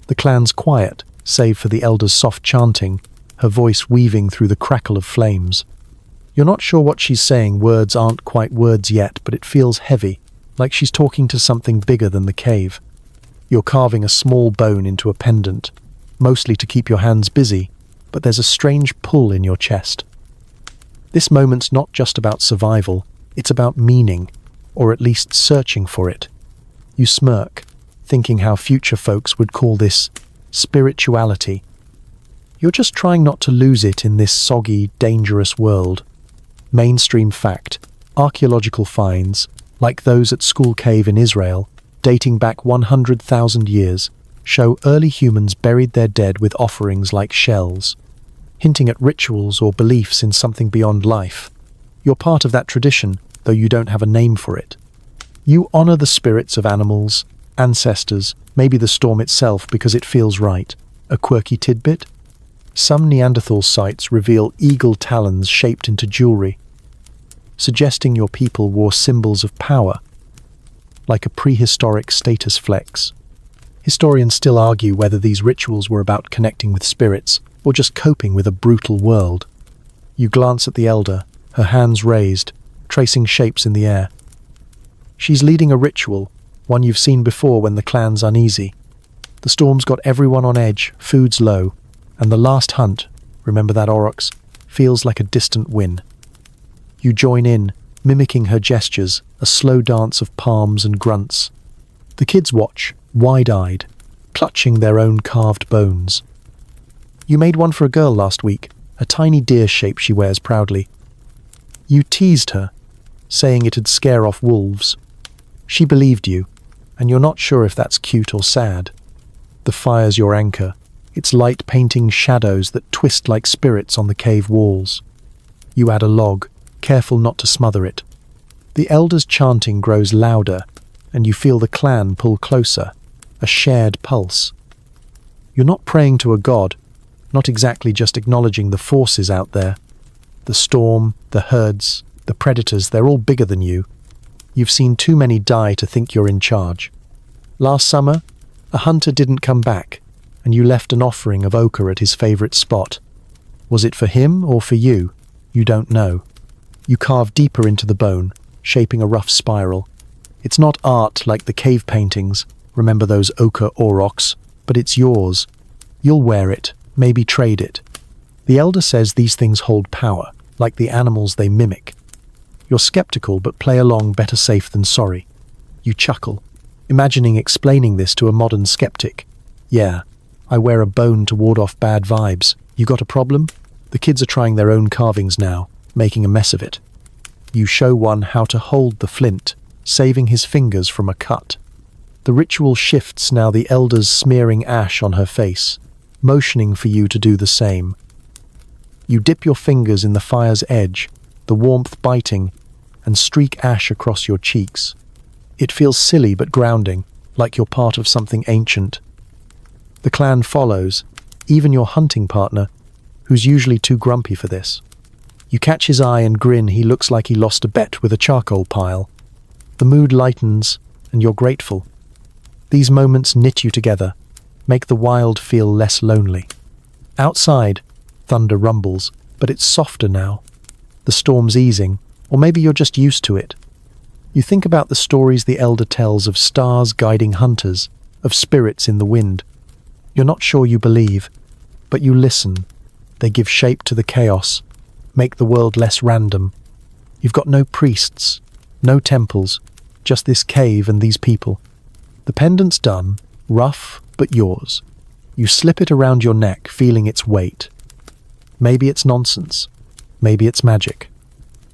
The clan's quiet, save for the elder's soft chanting, her voice weaving through the crackle of flames. You're not sure what she's saying, words aren't quite words yet, but it feels heavy, like she's talking to something bigger than the cave. You're carving a small bone into a pendant, mostly to keep your hands busy, but there's a strange pull in your chest. This moment's not just about survival, it's about meaning, or at least searching for it. You smirk, thinking how future folks would call this spirituality. You're just trying not to lose it in this soggy, dangerous world. Mainstream fact, archaeological finds, like those at School Cave in Israel, dating back 100,000 years, show early humans buried their dead with offerings like shells, hinting at rituals or beliefs in something beyond life. You're part of that tradition, though you don't have a name for it. You honor the spirits of animals, ancestors, maybe the storm itself because it feels right. A quirky tidbit? Some Neanderthal sites reveal eagle talons shaped into jewelry, suggesting your people wore symbols of power, like a prehistoric status flex. Historians still argue whether these rituals were about connecting with spirits or just coping with a brutal world. You glance at the elder, her hands raised, tracing shapes in the air. She's leading a ritual, one you've seen before when the clan's uneasy. The storm's got everyone on edge, food's low, and the last hunt, remember that aurochs, feels like a distant win. You join in, mimicking her gestures, a slow dance of palms and grunts. The kids watch, wide-eyed, clutching their own carved bones. You made one for a girl last week, a tiny deer shape she wears proudly. You teased her, saying it'd scare off wolves. She believed you, and you're not sure if that's cute or sad. The fire's your anchor, its light painting shadows that twist like spirits on the cave walls. You add a log, careful not to smother it. The elders' chanting grows louder, and you feel the clan pull closer, a shared pulse. You're not praying to a god, not exactly just acknowledging the forces out there. The storm, the herds, the predators, they're all bigger than you. You've seen too many die to think you're in charge. Last summer, a hunter didn't come back, and you left an offering of ochre at his favorite spot. Was it for him or for you? You don't know. You carve deeper into the bone, shaping a rough spiral. It's not art like the cave paintings, remember those ochre aurochs, but it's yours. You'll wear it, maybe trade it. The elder says these things hold power, like the animals they mimic. You're skeptical, but play along, better safe than sorry. You chuckle, imagining explaining this to a modern skeptic. Yeah, I wear a bone to ward off bad vibes. You got a problem? The kids are trying their own carvings now, making a mess of it. You show one how to hold the flint, saving his fingers from a cut. The ritual shifts now, the elder's smearing ash on her face, motioning for you to do the same. You dip your fingers in the fire's edge, the warmth biting, and streak ash across your cheeks. It feels silly but grounding, like you're part of something ancient. The clan follows, even your hunting partner, who's usually too grumpy for this. You catch his eye and grin. He looks like he lost a bet with a charcoal pile. The mood lightens, and you're grateful. These moments knit you together, make the wild feel less lonely. Outside, thunder rumbles, but it's softer now. The storm's easing, or maybe you're just used to it. You think about the stories the elder tells of stars guiding hunters, of spirits in the wind. You're not sure you believe, but you listen. They give shape to the chaos, make the world less random. You've got no priests, no temples, just this cave and these people. The pendant's done, rough but yours. You slip it around your neck, feeling its weight. Maybe it's nonsense. Maybe it's magic.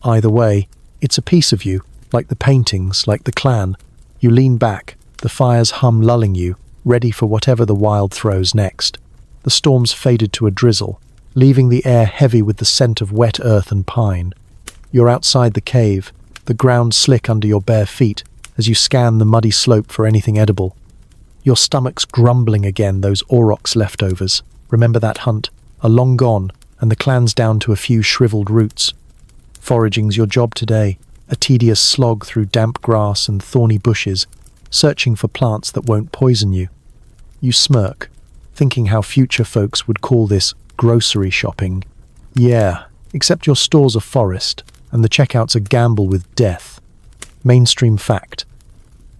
Either way, it's a piece of you, like the paintings, like the clan. You lean back, the fire's hum lulling you, ready for whatever the wild throws next. The storm's faded to a drizzle, leaving the air heavy with the scent of wet earth and pine. You're outside the cave, the ground slick under your bare feet as you scan the muddy slope for anything edible. Your stomach's grumbling again, those aurochs leftovers. Remember that hunt? Are long gone, and the clan's down to a few shriveled roots. Foraging's your job today, a tedious slog through damp grass and thorny bushes, searching for plants that won't poison you. You smirk, thinking how future folks would call this grocery shopping. Yeah, except your store's a forest, and the checkout's a gamble with death. Mainstream fact.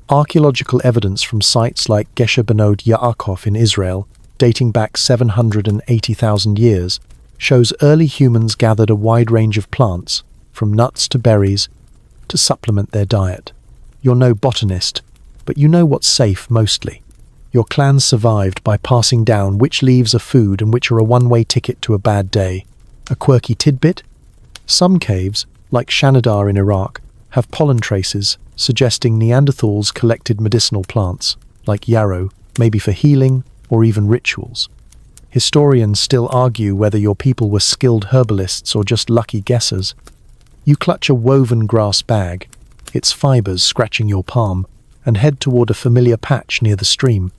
Archaeological evidence from sites like Gesher Benod Yaakov in Israel, dating back 780,000 years, shows early humans gathered a wide range of plants, from nuts to berries, to supplement their diet. You're no botanist, but you know what's safe mostly. Your clan survived by passing down which leaves are food and which are a one-way ticket to a bad day. A quirky tidbit? Some caves, like Shanidar in Iraq, have pollen traces, suggesting Neanderthals collected medicinal plants, like yarrow, maybe for healing or even rituals. Historians still argue whether your people were skilled herbalists or just lucky guessers. You clutch a woven grass bag, its fibers scratching your palm, and head toward a familiar patch near the stream.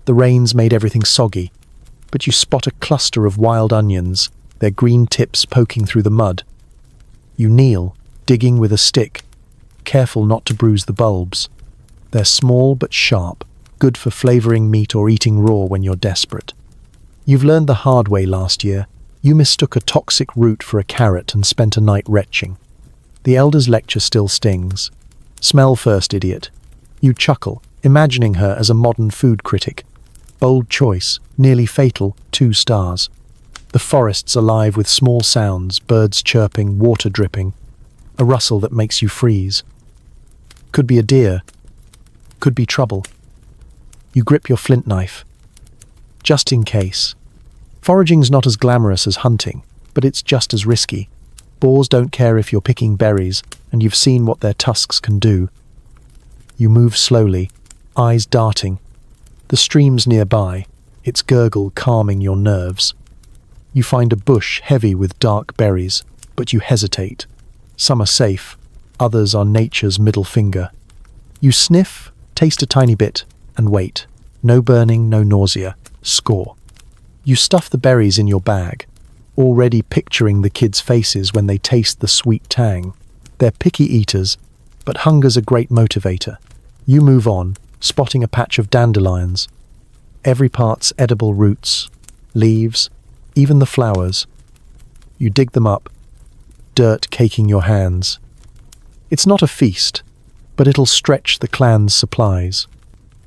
The rains made everything soggy, but you spot a cluster of wild onions, their green tips poking through the mud. You kneel, digging with a stick, careful not to bruise the bulbs. They're small but sharp, good for flavoring meat or eating raw when you're desperate. You've learned the hard way last year. You mistook a toxic root for a carrot and spent a night retching. The elder's lecture still stings. Smell first, idiot. You chuckle, imagining her as a modern food critic. Bold choice, nearly fatal, 2 stars. The forest's alive with small sounds, birds chirping, water dripping. A rustle that makes you freeze. Could be a deer. Could be trouble. You grip your flint knife. Just in case. Foraging's not as glamorous as hunting, but it's just as risky. Boars don't care if you're picking berries, and you've seen what their tusks can do. You move slowly, eyes darting. The stream's nearby, its gurgle calming your nerves. You find a bush heavy with dark berries, but you hesitate. Some are safe, others are nature's middle finger. You sniff, taste a tiny bit, and wait. No burning, no nausea. Score. You stuff the berries in your bag, already picturing the kids' faces when they taste the sweet tang. They're picky eaters, but hunger's a great motivator. You move on, spotting a patch of dandelions. Every part's edible roots, leaves, even the flowers. You dig them up, dirt caking your hands. It's not a feast, but it'll stretch the clan's supplies.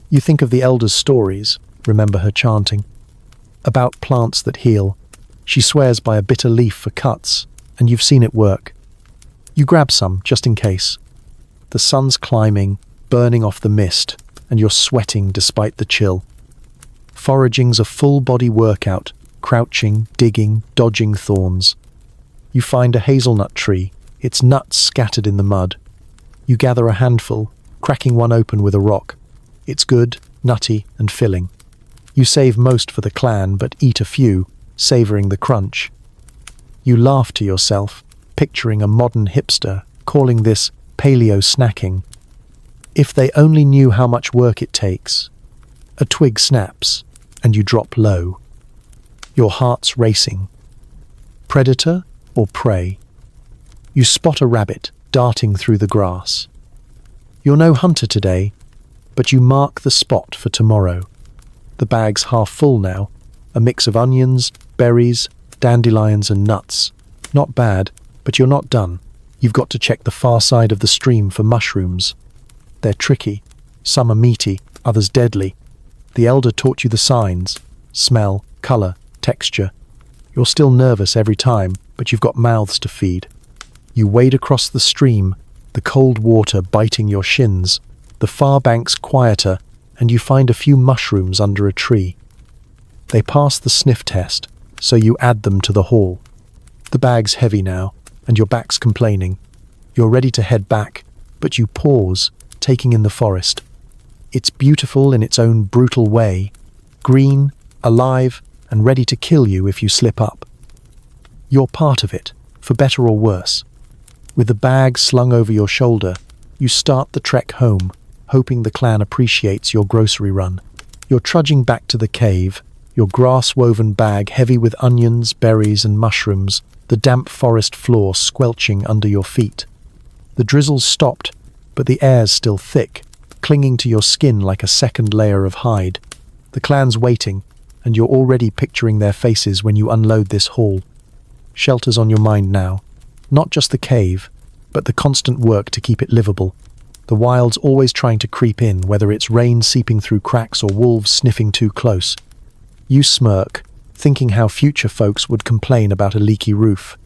You think of the elders' stories, remember her chanting, about plants that heal. She swears by a bitter leaf for cuts, and you've seen it work. You grab some, just in case. The sun's climbing, burning off the mist, and you're sweating despite the chill. Foraging's a full-body workout, crouching, digging, dodging thorns. You find a hazelnut tree, its nuts scattered in the mud. You gather a handful, cracking one open with a rock. It's good, nutty, and filling. You save most for the clan, but eat a few, savouring the crunch. You laugh to yourself, picturing a modern hipster, calling this paleo snacking. If they only knew how much work it takes. A twig snaps, and you drop low. Your heart's racing. Predator or prey? You spot a rabbit darting through the grass. You're no hunter today, but you mark the spot for tomorrow. The bag's half full now, a mix of onions, berries, dandelions and nuts. Not bad, but you're not done. You've got to check the far side of the stream for mushrooms. They're tricky. Some are meaty, others deadly. The elder taught you the signs: smell, colour, texture. You're still nervous every time, but you've got mouths to feed. You wade across the stream, the cold water biting your shins, the far banks quieter, and you find a few mushrooms under a tree. They pass the sniff test, so you add them to the haul. The bag's heavy now, and your back's complaining. You're ready to head back, but you pause, taking in the forest. It's beautiful in its own brutal way, green, alive, and ready to kill you if you slip up. You're part of it, for better or worse. With the bag slung over your shoulder, you start the trek home, hoping the clan appreciates your grocery run. You're trudging back to the cave, your grass-woven bag heavy with onions, berries, and mushrooms, the damp forest floor squelching under your feet. The drizzle's stopped, but the air's still thick, clinging to your skin like a second layer of hide. The clan's waiting, and you're already picturing their faces when you unload this haul. Shelter's on your mind now. Not just the cave, but the constant work to keep it livable. The wild's always trying to creep in, whether it's rain seeping through cracks or wolves sniffing too close. You smirk, thinking how future folks would complain about a leaky roof.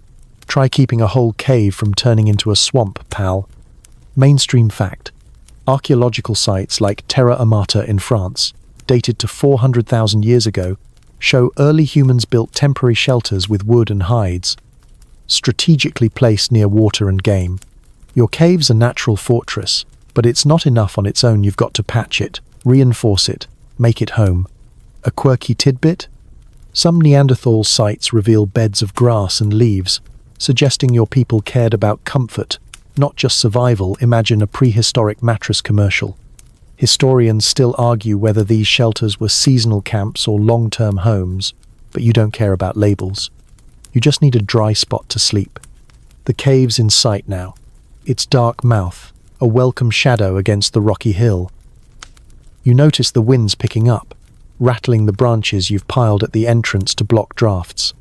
Try keeping a whole cave from turning into a swamp, pal. Mainstream fact. Archaeological sites like Terra Amata in France, dated to 400,000 years ago, show early humans built temporary shelters with wood and hides, strategically placed near water and game. Your cave's a natural fortress, but it's not enough on its own. You've got to patch it, reinforce it, make it home. A quirky tidbit? Some Neanderthal sites reveal beds of grass and leaves, suggesting your people cared about comfort, not just survival. Imagine a prehistoric mattress commercial. Historians still argue whether these shelters were seasonal camps or long-term homes, but you don't care about labels. You just need a dry spot to sleep. The cave's in sight now. Its dark mouth, a welcome shadow against the rocky hill. You notice the wind's picking up, rattling the branches you've piled at the entrance to block drafts.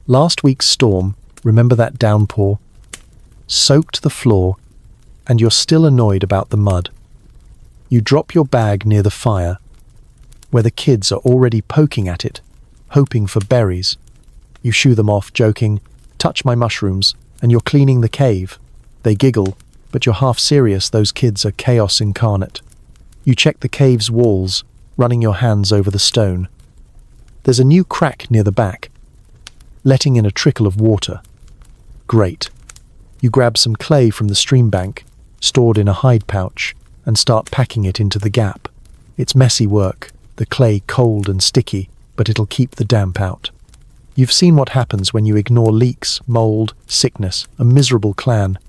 Last week's storm, remember that downpour? Soaked the floor, and you're still annoyed about the mud. You drop your bag near the fire, where the kids are already poking at it, hoping for berries. You shoo them off, joking, "Touch my mushrooms," and you're cleaning the cave. They giggle, but you're half serious. Those kids are chaos incarnate. You check the cave's walls, running your hands over the stone. There's a new crack near the back, letting in a trickle of water. Great. You grab some clay from the stream bank, stored in a hide pouch, and start packing it into the gap. It's messy work, the clay cold and sticky, but it'll keep the damp out. You've seen what happens when you ignore leaks, mold, sickness, a miserable clan.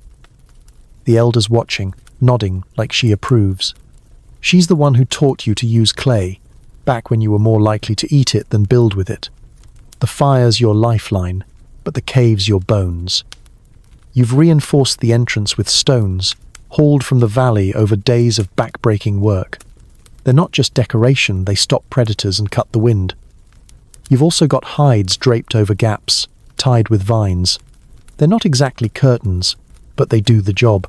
The elder's watching, nodding like she approves. She's the one who taught you to use clay, back when you were more likely to eat it than build with it. The fire's your lifeline, but the cave's your bones. You've reinforced the entrance with stones, hauled from the valley over days of back-breaking work. They're not just decoration, they stop predators and cut the wind. You've also got hides draped over gaps, tied with vines. They're not exactly curtains, but they do the job.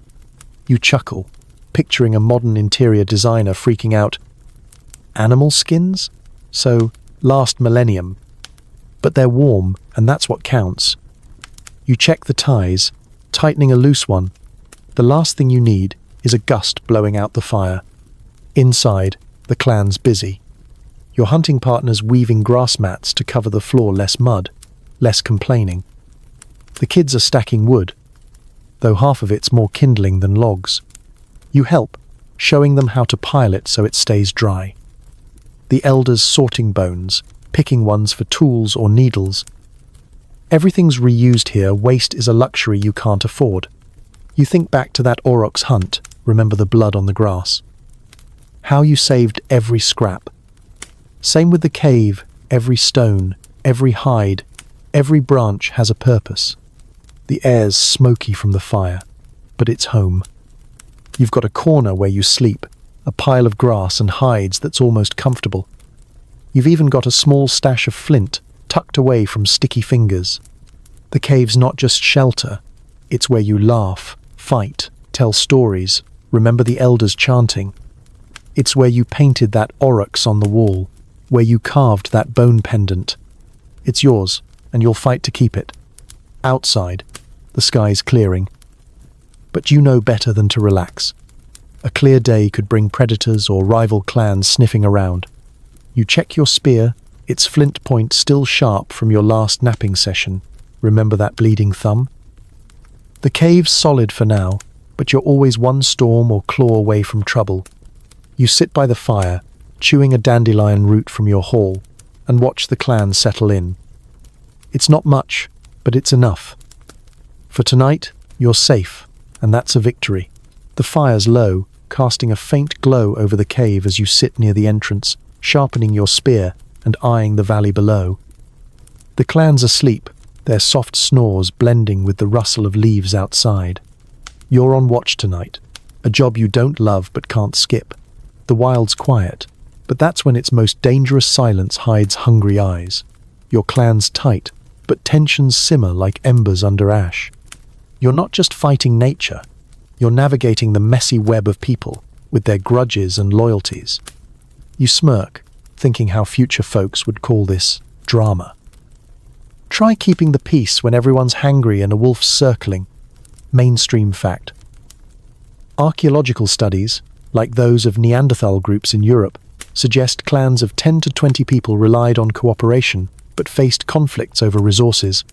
You chuckle, picturing a modern interior designer freaking out. Animal skins? So, last millennium. But they're warm, and that's what counts. You check the ties, tightening a loose one. The last thing you need is a gust blowing out the fire. Inside, the clan's busy. Your hunting partner's weaving grass mats to cover the floor, less mud, less complaining. The kids are stacking wood, though half of it's more kindling than logs. You help, showing them how to pile it so it stays dry. The elders sorting bones, picking ones for tools or needles. Everything's reused here, waste is a luxury you can't afford. You think back to that aurochs hunt, remember the blood on the grass. How you saved every scrap. Same with the cave, every stone, every hide, every branch has a purpose. The air's smoky from the fire, but it's home. You've got a corner where you sleep, a pile of grass and hides that's almost comfortable. You've even got a small stash of flint tucked away from sticky fingers. The cave's not just shelter, it's where you laugh, fight, tell stories, remember the elders chanting. It's where you painted that aurochs on the wall, where you carved that bone pendant. It's yours, and you'll fight to keep it. Outside, the sky's clearing. But you know better than to relax. A clear day could bring predators or rival clans sniffing around. You check your spear, its flint point still sharp from your last napping session. Remember that bleeding thumb? The cave's solid for now, but you're always one storm or claw away from trouble. You sit by the fire, chewing a dandelion root from your haul, and watch the clan settle in. It's not much, but it's enough. For tonight, you're safe, and that's a victory. The fire's low, casting a faint glow over the cave as you sit near the entrance, sharpening your spear and eyeing the valley below. The clan's asleep, their soft snores blending with the rustle of leaves outside. You're on watch tonight, a job you don't love but can't skip. The wild's quiet, but that's when its most dangerous silence hides hungry eyes. Your clan's tight, but tensions simmer like embers under ash. You're not just fighting nature, you're navigating the messy web of people with their grudges and loyalties. You smirk, thinking how future folks would call this drama. Try keeping the peace when everyone's hangry and a wolf's circling. Mainstream fact. Archaeological studies, like those of Neanderthal groups in Europe, suggest clans of 10 to 20 people relied on cooperation but faced conflicts over resources,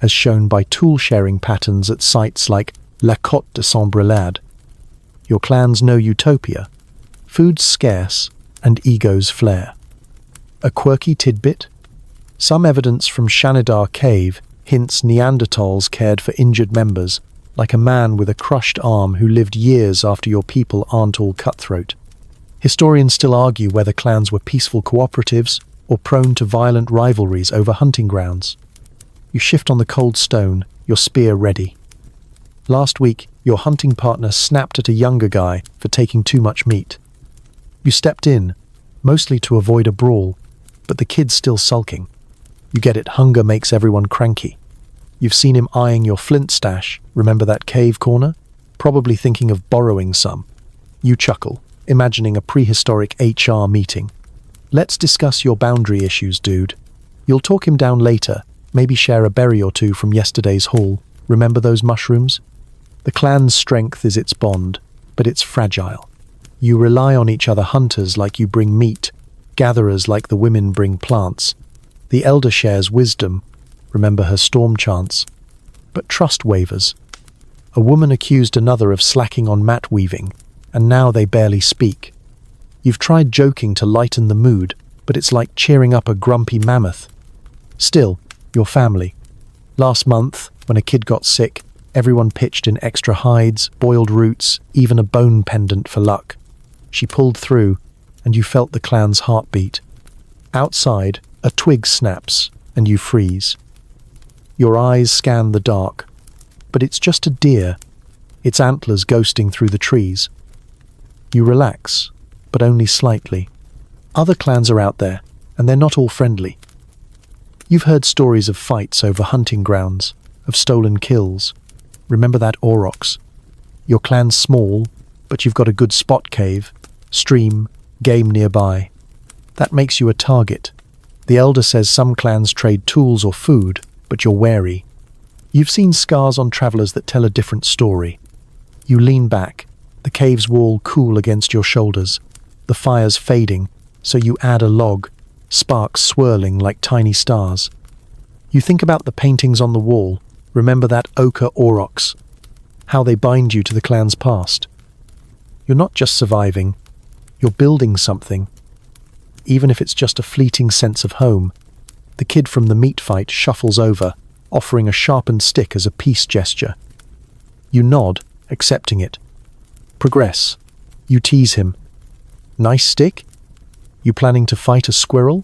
as shown by tool-sharing patterns at sites like La Côte de Saint-Brelade. Your clan's no utopia, food's scarce, and egos flare. A quirky tidbit? Some evidence from Shanidar Cave hints Neanderthals cared for injured members, like a man with a crushed arm who lived years after your people aren't all cutthroat. Historians still argue whether clans were peaceful cooperatives or prone to violent rivalries over hunting grounds. You shift on the cold stone, your spear ready. Last week, your hunting partner snapped at a younger guy for taking too much meat. You stepped in, mostly to avoid a brawl, but the kid's still sulking. You get it, hunger makes everyone cranky. You've seen him eyeing your flint stash, remember that cave corner? Probably thinking of borrowing some. You chuckle, imagining a prehistoric HR meeting. Let's discuss your boundary issues, dude. You'll talk him down later, maybe share a berry or two from yesterday's haul. Remember those mushrooms? The clan's strength is its bond, but it's fragile. You rely on each other, hunters like you bring meat, gatherers like the women bring plants. The elder shares wisdom, remember her storm chants. But trust wavers. A woman accused another of slacking on mat weaving, and now they barely speak. You've tried joking to lighten the mood, but it's like cheering up a grumpy mammoth. Still, your family. Last month, when a kid got sick, everyone pitched in extra hides, boiled roots, even a bone pendant for luck. She pulled through, and you felt the clan's heartbeat. Outside, a twig snaps, and you freeze. Your eyes scan the dark, but it's just a deer, its antlers ghosting through the trees. You relax, but only slightly. Other clans are out there, and they're not all friendly. You've heard stories of fights over hunting grounds, of stolen kills. Remember that aurochs? Your clan's small, but you've got a good spot cave, stream, game nearby. That makes you a target. The elder says some clans trade tools or food, but you're wary. You've seen scars on travelers that tell a different story. You lean back, the cave's wall cool against your shoulders, the fire's fading, so you add a log, sparks swirling like tiny stars. You think about the paintings on the wall, remember that ochre aurochs, how they bind you to the clan's past. You're not just surviving, you're building something. Even if it's just a fleeting sense of home. The kid from the meat fight shuffles over, offering a sharpened stick as a peace gesture. You nod, accepting it. Progress. You tease him. Nice stick? You planning to fight a squirrel?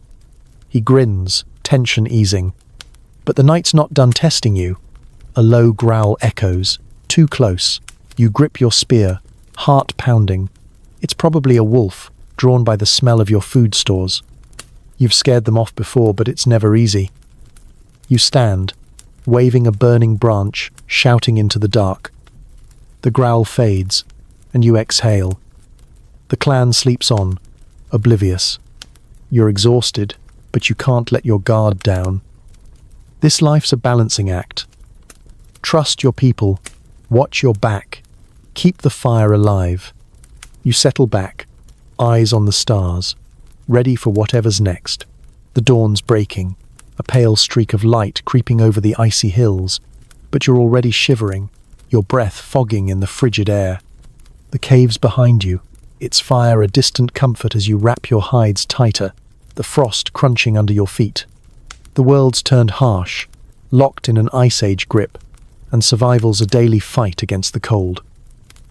He grins, tension easing. But the night's not done testing you. A low growl echoes. Too close. You grip your spear, heart pounding. It's probably a wolf, drawn by the smell of your food stores. You've scared them off before, but it's never easy. You stand, waving a burning branch, shouting into the dark. The growl fades, and you exhale. The clan sleeps on, oblivious. You're exhausted, but you can't let your guard down. This life's a balancing act. Trust your people, watch your back, keep the fire alive. You settle back, eyes on the stars, ready for whatever's next. The dawn's breaking, a pale streak of light creeping over the icy hills, but you're already shivering, your breath fogging in the frigid air. The cave's behind you, its fire a distant comfort as you wrap your hides tighter, the frost crunching under your feet. The world's turned harsh, locked in an ice age grip, and survival's a daily fight against the cold.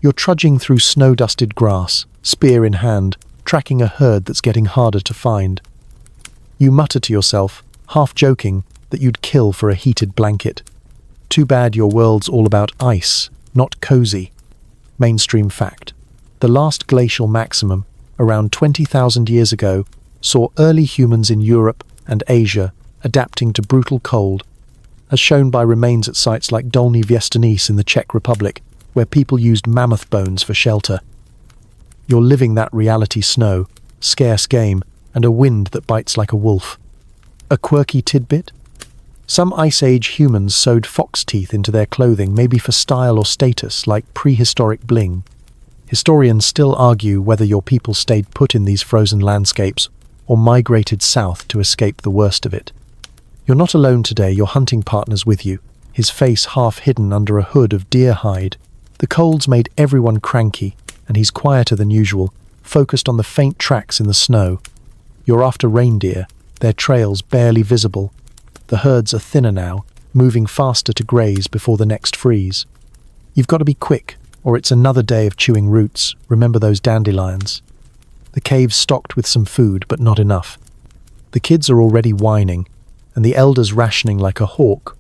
You're trudging through snow-dusted grass, spear in hand, tracking a herd that's getting harder to find. You mutter to yourself, half joking, that you'd kill for a heated blanket. Too bad your world's all about ice, not cozy. Mainstream fact. The last glacial maximum, around 20,000 years ago, saw early humans in Europe and Asia adapting to brutal cold, as shown by remains at sites like Dolní Věstonice in the Czech Republic, where people used mammoth bones for shelter. You're living that reality: snow, scarce game, and a wind that bites like a wolf. A quirky tidbit? Some Ice Age humans sewed fox teeth into their clothing, maybe for style or status, like prehistoric bling. Historians still argue whether your people stayed put in these frozen landscapes or migrated south to escape the worst of it. You're not alone today, your hunting partner's with you, his face half hidden under a hood of deer hide. The cold's made everyone cranky, and he's quieter than usual, focused on the faint tracks in the snow. You're after reindeer, their trails barely visible. The herds are thinner now, moving faster to graze before the next freeze. You've got to be quick, or it's another day of chewing roots. Remember those dandelions. The cave's stocked with some food, but not enough. The kids are already whining, and the elder's rationing like a hawk.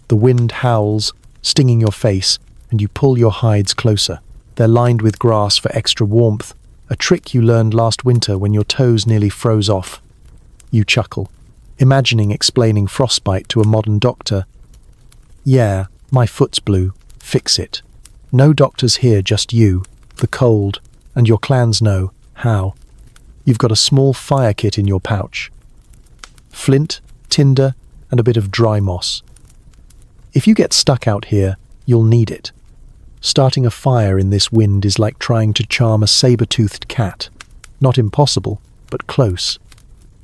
The wind howls, stinging your face, and you pull your hides closer. They're lined with grass for extra warmth, a trick you learned last winter when your toes nearly froze off. You chuckle, imagining explaining frostbite to a modern doctor. Yeah, my foot's blue. Fix it. No doctors here, just you, the cold, and your clans know how. You've got a small fire kit in your pouch. Flint, tinder, and a bit of dry moss. If you get stuck out here, you'll need it. Starting a fire in this wind is like trying to charm a saber-toothed cat. Not impossible, but close.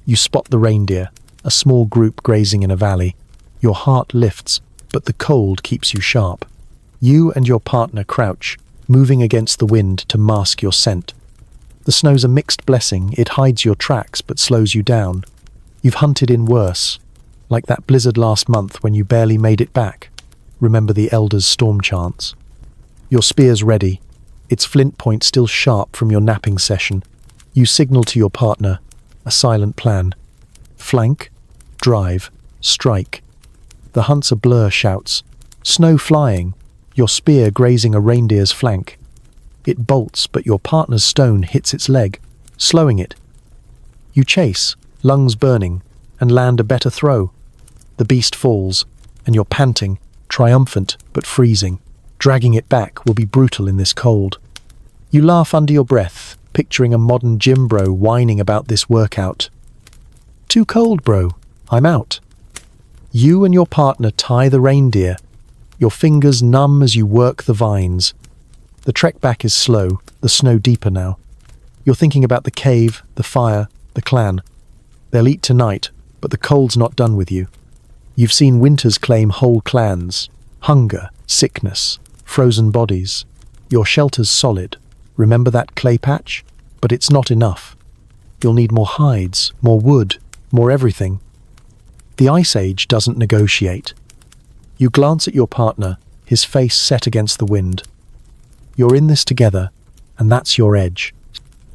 You spot the reindeer, a small group grazing in a valley. Your heart lifts, but the cold keeps you sharp. You and your partner crouch, moving against the wind to mask your scent. The snow's a mixed blessing. It hides your tracks but slows you down. You've hunted in worse, like that blizzard last month when you barely made it back. Remember the elders' storm chants. Your spear's ready, its flint point still sharp from your napping session. You signal to your partner, a silent plan. Flank, drive, strike. The hunt's a blur shouts. Snow flying, your spear grazing a reindeer's flank. It bolts, but your partner's stone hits its leg, slowing it. You chase, lungs burning, and land a better throw. The beast falls, and you're panting, triumphant but freezing. Dragging it back will be brutal in this cold. You laugh under your breath, picturing a modern gym bro whining about this workout. Too cold, bro. I'm out. You and your partner tie the reindeer, your fingers numb as you work the vines. The trek back is slow, the snow deeper now. You're thinking about the cave, the fire, the clan. They'll eat tonight, but the cold's not done with you. You've seen winters claim whole clans. Hunger, sickness, frozen bodies. Your shelter's solid. Remember that clay patch? But it's not enough. You'll need more hides, more wood, more everything. The Ice Age doesn't negotiate. You glance at your partner, his face set against the wind. You're in this together, and that's your edge.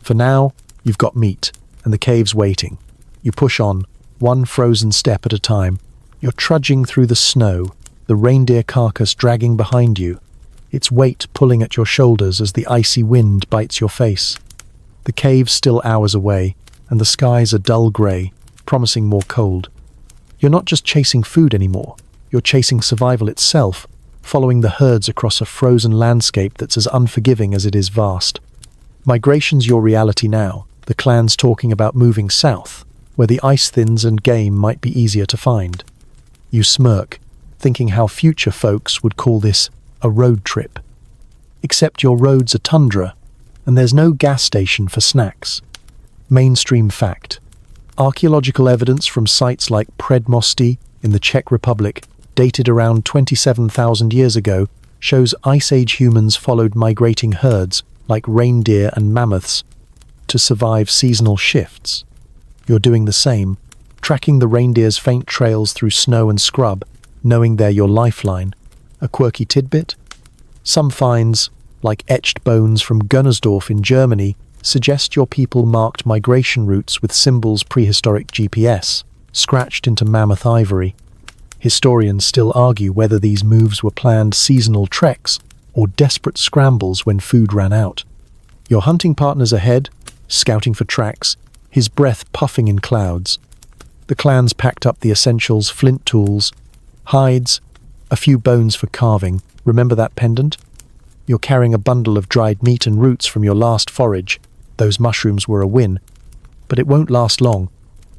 For now, you've got meat, and the cave's waiting. You push on, one frozen step at a time. You're trudging through the snow, the reindeer carcass dragging behind you, its weight pulling at your shoulders as the icy wind bites your face. The cave's still hours away, and the skies are dull grey, promising more cold. You're not just chasing food anymore, you're chasing survival itself, following the herds across a frozen landscape that's as unforgiving as it is vast. Migration's your reality now, the clans talking about moving south, where the ice thins and game might be easier to find. You smirk, thinking how future folks would call this a road trip. Except your road's a tundra, and there's no gas station for snacks. Mainstream fact. Archaeological evidence from sites like Predmosty in the Czech Republic, dated around 27,000 years ago, shows Ice Age humans followed migrating herds, like reindeer and mammoths, to survive seasonal shifts. You're doing the same, tracking the reindeer's faint trails through snow and scrub, knowing they're your lifeline. A quirky tidbit? Some finds, like etched bones from Gunnersdorf in Germany, suggest your people marked migration routes with symbols prehistoric GPS, scratched into mammoth ivory. Historians still argue whether these moves were planned seasonal treks or desperate scrambles when food ran out. Your hunting partner's ahead, scouting for tracks, his breath puffing in clouds. The clans packed up the essentials, flint tools, hides, a few bones for carving. Remember that pendant? You're carrying a bundle of dried meat and roots from your last forage. Those mushrooms were a win. But it won't last long.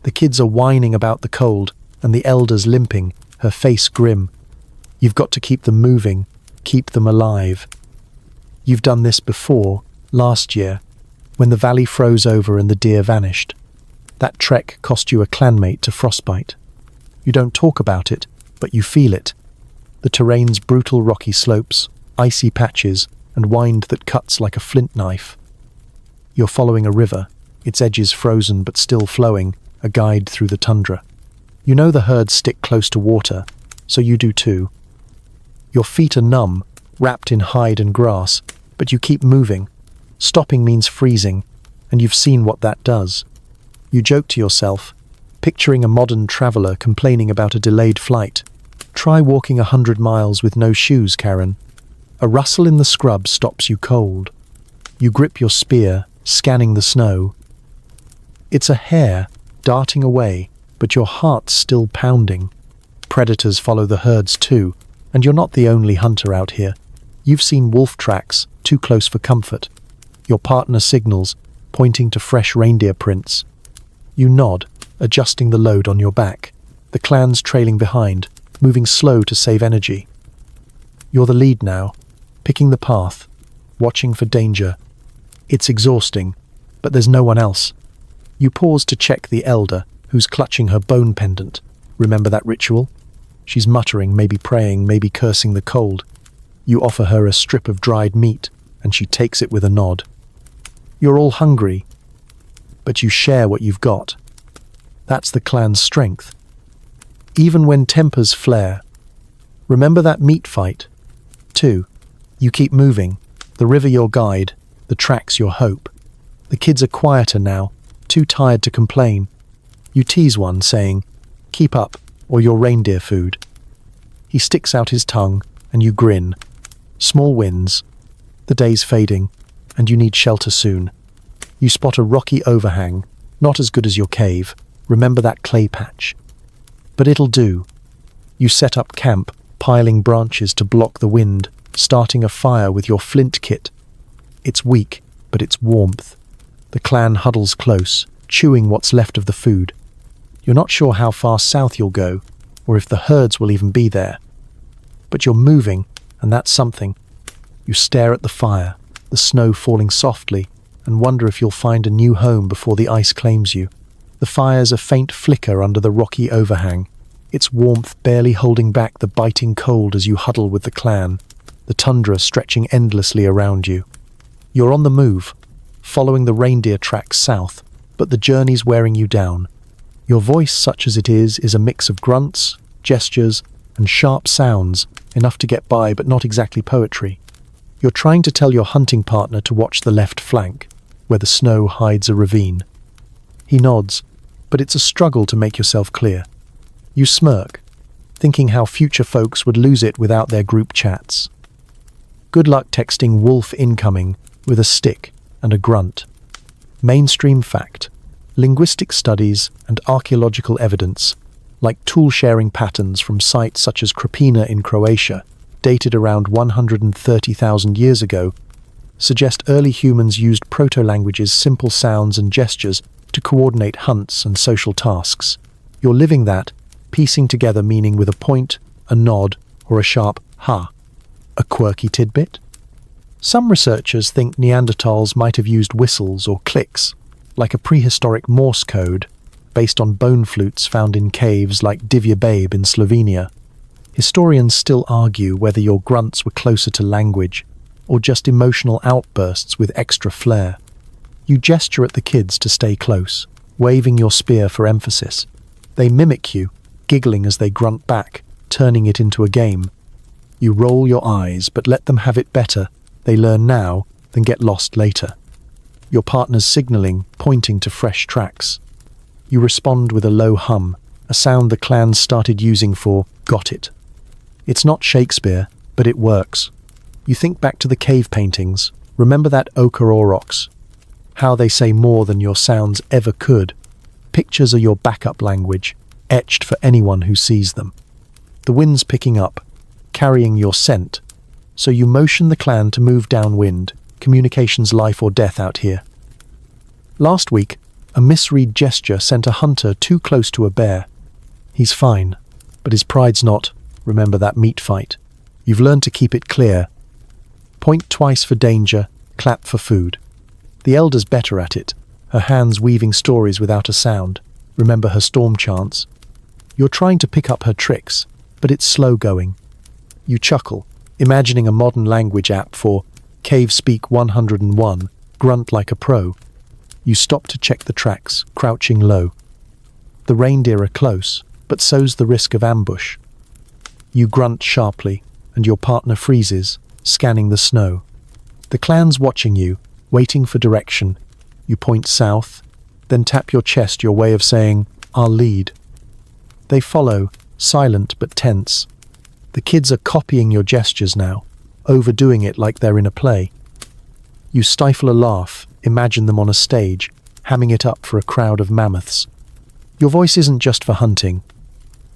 The kids are whining about the cold, and the elder's limping, her face grim. You've got to keep them moving, keep them alive. You've done this before, last year, when the valley froze over and the deer vanished. That trek cost you a clanmate to frostbite. You don't talk about it, but you feel it. The terrain's brutal rocky slopes, icy patches, and wind that cuts like a flint knife. You're following a river, its edges frozen but still flowing, a guide through the tundra. You know the herds stick close to water, so you do too. Your feet are numb, wrapped in hide and grass, but you keep moving. Stopping means freezing, and you've seen what that does. You joke to yourself, picturing a modern traveller complaining about a delayed flight. Try walking 100 miles with no shoes, Karen. A rustle in the scrub stops you cold. You grip your spear, scanning the snow. It's a hare, darting away, but your heart's still pounding. Predators follow the herds too, and you're not the only hunter out here. You've seen wolf tracks, too close for comfort. Your partner signals, pointing to fresh reindeer prints. You nod, adjusting the load on your back. The clan's trailing behind, moving slow to save energy. You're the lead now, picking the path, watching for danger. It's exhausting, but there's no one else. You pause to check the elder, who's clutching her bone pendant. Remember that ritual? She's muttering, maybe praying, maybe cursing the cold. You offer her a strip of dried meat, and she takes it with a nod. You're all hungry, but you share what you've got. That's the clan's strength. Even when tempers flare. Remember that meat fight? 2. You keep moving. The river your guide, the tracks your hope. The kids are quieter now, too tired to complain. You tease one, saying, "Keep up, or your reindeer food." He sticks out his tongue, and you grin. Small wins. The day's fading, and you need shelter soon. You spot a rocky overhang, not as good as your cave. Remember that clay patch. But it'll do. You set up camp, piling branches to block the wind, starting a fire with your flint kit. It's weak, but it's warmth. The clan huddles close, chewing what's left of the food. You're not sure how far south you'll go, or if the herds will even be there. But you're moving, and that's something. You stare at the fire, the snow falling softly, and wonder if you'll find a new home before the ice claims you. The fire's a faint flicker under the rocky overhang, its warmth barely holding back the biting cold as you huddle with the clan, the tundra stretching endlessly around you. You're on the move, following the reindeer tracks south, but the journey's wearing you down. Your voice, such as it is a mix of grunts, gestures, and sharp sounds, enough to get by but not exactly poetry. You're trying to tell your hunting partner to watch the left flank, where the snow hides a ravine. He nods, but it's a struggle to make yourself clear. You smirk, thinking how future folks would lose it without their group chats. Good luck texting "wolf incoming" with a stick and a grunt. Mainstream fact, linguistic studies and archaeological evidence, like tool-sharing patterns from sites such as Krapina in Croatia, dated around 130,000 years ago, suggest early humans used proto-languages' simple sounds and gestures to coordinate hunts and social tasks. You're living that, piecing together meaning with a point, a nod, or a sharp ha. A quirky tidbit? Some researchers think Neanderthals might have used whistles or clicks, like a prehistoric Morse code, based on bone flutes found in caves like Divya Babe in Slovenia. Historians still argue whether your grunts were closer to language, or just emotional outbursts with extra flair. You gesture at the kids to stay close, waving your spear for emphasis. They mimic you, giggling as they grunt back, turning it into a game. You roll your eyes, but let them have it better. They learn now, then get lost later. Your partner's signaling, pointing to fresh tracks. You respond with a low hum, a sound the clan started using for "got it." It's not Shakespeare, but it works. You think back to the cave paintings, remember that ochre aurochs, how they say more than your sounds ever could. Pictures are your backup language, etched for anyone who sees them. The wind's picking up, carrying your scent, so you motion the clan to move downwind. Communication's life or death out here. Last week, a misread gesture sent a hunter too close to a bear. He's fine, but his pride's not. Remember that meat fight. You've learned to keep it clear. Point twice for danger, clap for food. The elder's better at it, her hands weaving stories without a sound. Remember her storm chants. You're trying to pick up her tricks, but it's slow going. You chuckle, imagining a modern language app for Cave Speak 101, grunt like a pro. You stop to check the tracks, crouching low. The reindeer are close, but so's the risk of ambush. You grunt sharply, and your partner freezes, scanning the snow. The clan's watching you, waiting for direction. You point south, then tap your chest, your way of saying, "I'll lead." They follow, silent but tense. The kids are copying your gestures now, overdoing it like they're in a play. You stifle a laugh, imagine them on a stage, hamming it up for a crowd of mammoths. Your voice isn't just for hunting.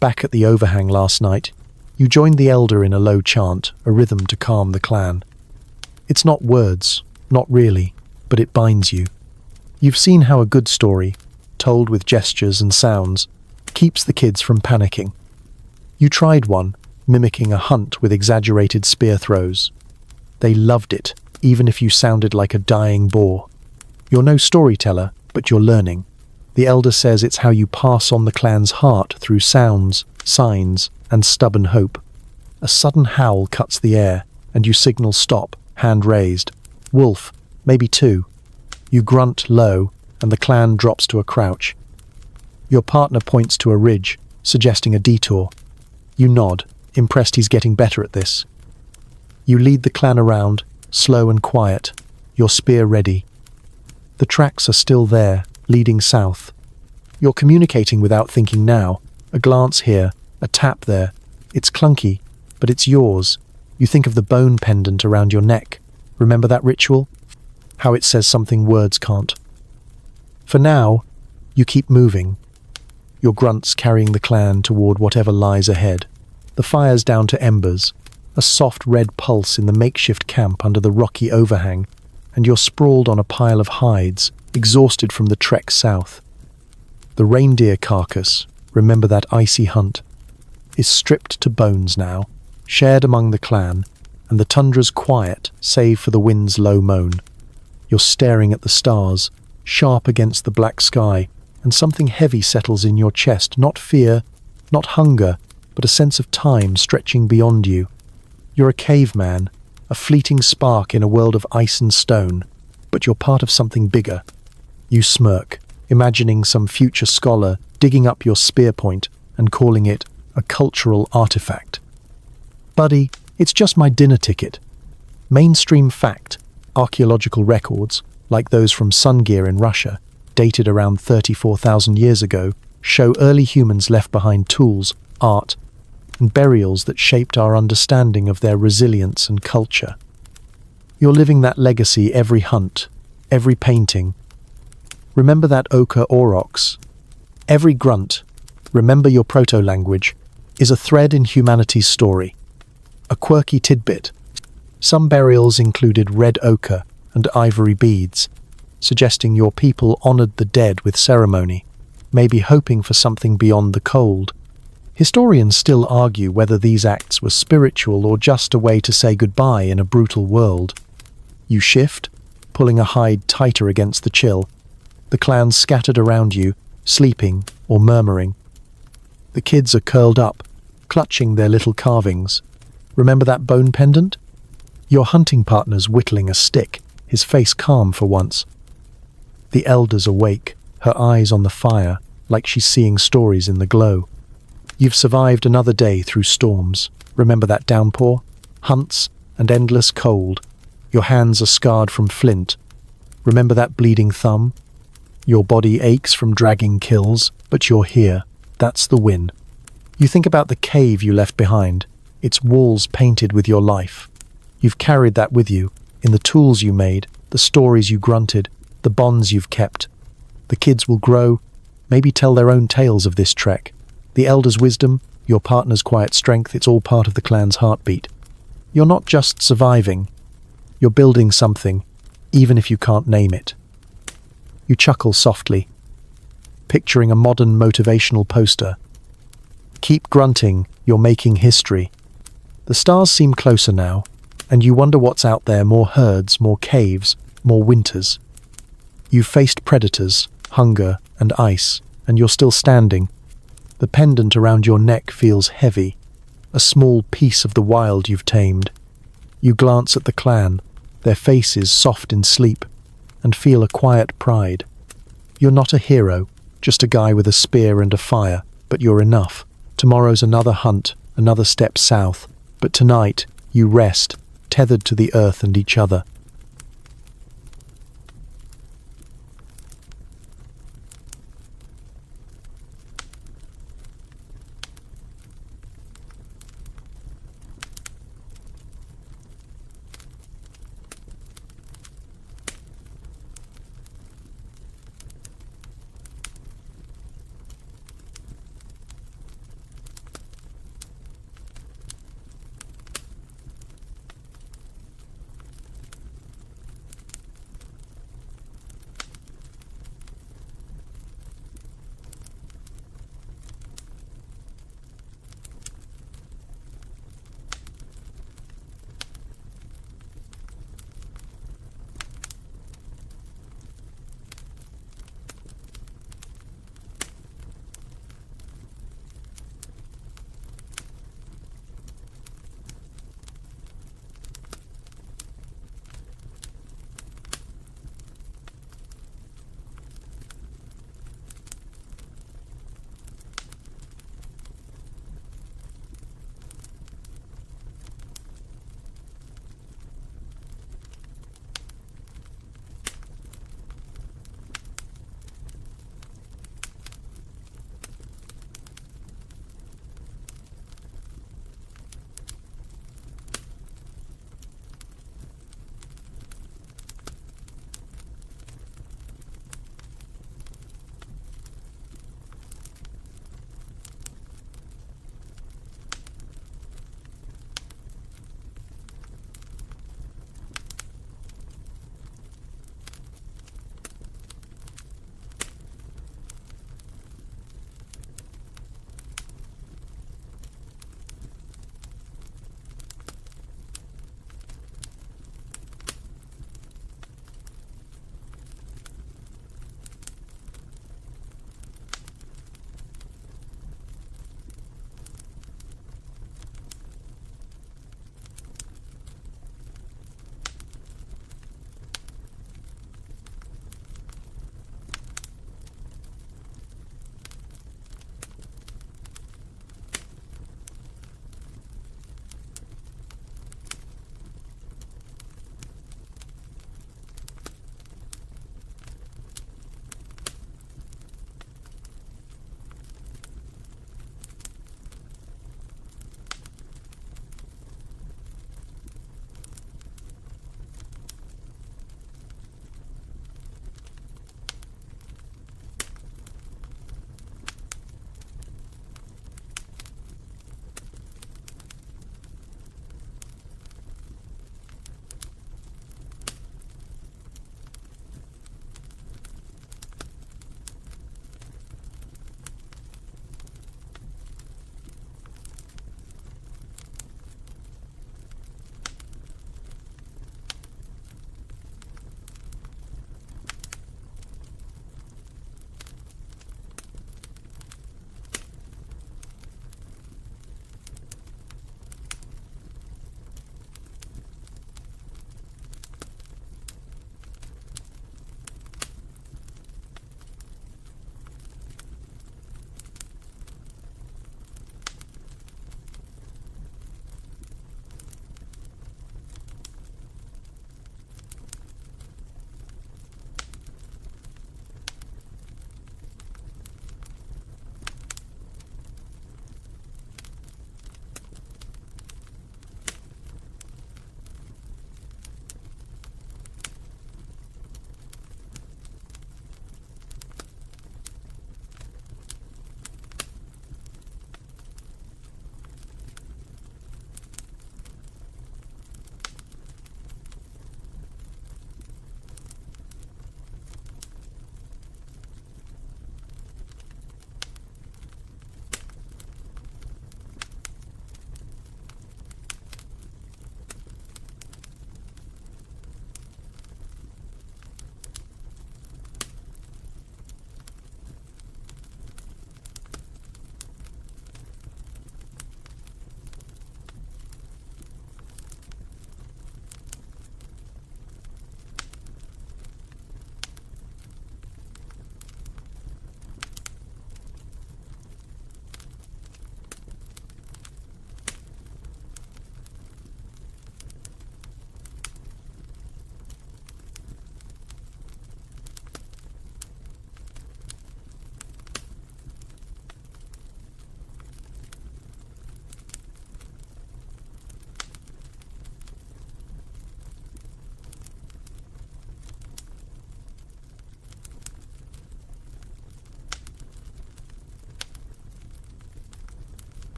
Back at the overhang last night, you joined the elder in a low chant, a rhythm to calm the clan. It's not words, not really, but it binds you. You've seen how a good story, told with gestures and sounds, keeps the kids from panicking. You tried one, mimicking a hunt with exaggerated spear throws. They loved it, even if you sounded like a dying boar. You're no storyteller, but you're learning. The elder says it's how you pass on the clan's heart through sounds, signs, and stubborn hope. A sudden howl cuts the air, and you signal stop, hand raised. Wolf, maybe two. You grunt low, and the clan drops to a crouch. Your partner points to a ridge, suggesting a detour. You nod, impressed he's getting better at this. You lead the clan around, slow and quiet, your spear ready. The tracks are still there, leading south. You're communicating without thinking now. A glance here, a tap there. It's clunky, but it's yours. You think of the bone pendant around your neck. Remember that ritual? How it says something words can't. For now, you keep moving. Your grunts carrying the clan toward whatever lies ahead. The fire's down to embers, a soft red pulse in the makeshift camp under the rocky overhang, and you're sprawled on a pile of hides, exhausted from the trek south. The reindeer carcass, remember that icy hunt, is stripped to bones now, shared among the clan, and the tundra's quiet, save for the wind's low moan. You're staring at the stars, sharp against the black sky, and something heavy settles in your chest, not fear, not hunger, but a sense of time stretching beyond you. You're a caveman, a fleeting spark in a world of ice and stone, but you're part of something bigger. You smirk, imagining some future scholar digging up your spear point and calling it a cultural artifact. Buddy, it's just my dinner ticket. Mainstream fact, archaeological records, like those from Sungir in Russia, dated around 34,000 years ago, show early humans left behind tools, art, and burials that shaped our understanding of their resilience and culture. You're living that legacy every hunt, every painting. Remember that ochre aurochs. Every grunt, remember your proto-language, is a thread in humanity's story. A quirky tidbit. Some burials included red ochre and ivory beads, suggesting your people honored the dead with ceremony, maybe hoping for something beyond the cold. Historians still argue whether these acts were spiritual or just a way to say goodbye in a brutal world. You shift, pulling a hide tighter against the chill. The clan scattered around you, sleeping or murmuring. The kids are curled up, clutching their little carvings. Remember that bone pendant? Your hunting partner's whittling a stick, his face calm for once. The elder's awake, her eyes on the fire, like she's seeing stories in the glow. You've survived another day through storms. Remember that downpour? Hunts and endless cold. Your hands are scarred from flint. Remember that bleeding thumb? Your body aches from dragging kills, but you're here. That's the win. You think about the cave you left behind, its walls painted with your life. You've carried that with you, in the tools you made, the stories you grunted, the bonds you've kept. The kids will grow, maybe tell their own tales of this trek. The elder's wisdom, your partner's quiet strength, it's all part of the clan's heartbeat. You're not just surviving, you're building something, even if you can't name it. You chuckle softly, picturing a modern motivational poster. Keep grunting, you're making history. The stars seem closer now, and you wonder what's out there, more herds, more caves, more winters. You've faced predators, hunger, and ice, and you're still standing. The pendant around your neck feels heavy, a small piece of the wild you've tamed. You glance at the clan, their faces soft in sleep, and feel a quiet pride. You're not a hero, just a guy with a spear and a fire, but you're enough. Tomorrow's another hunt, another step south, but tonight you rest, tethered to the earth and each other.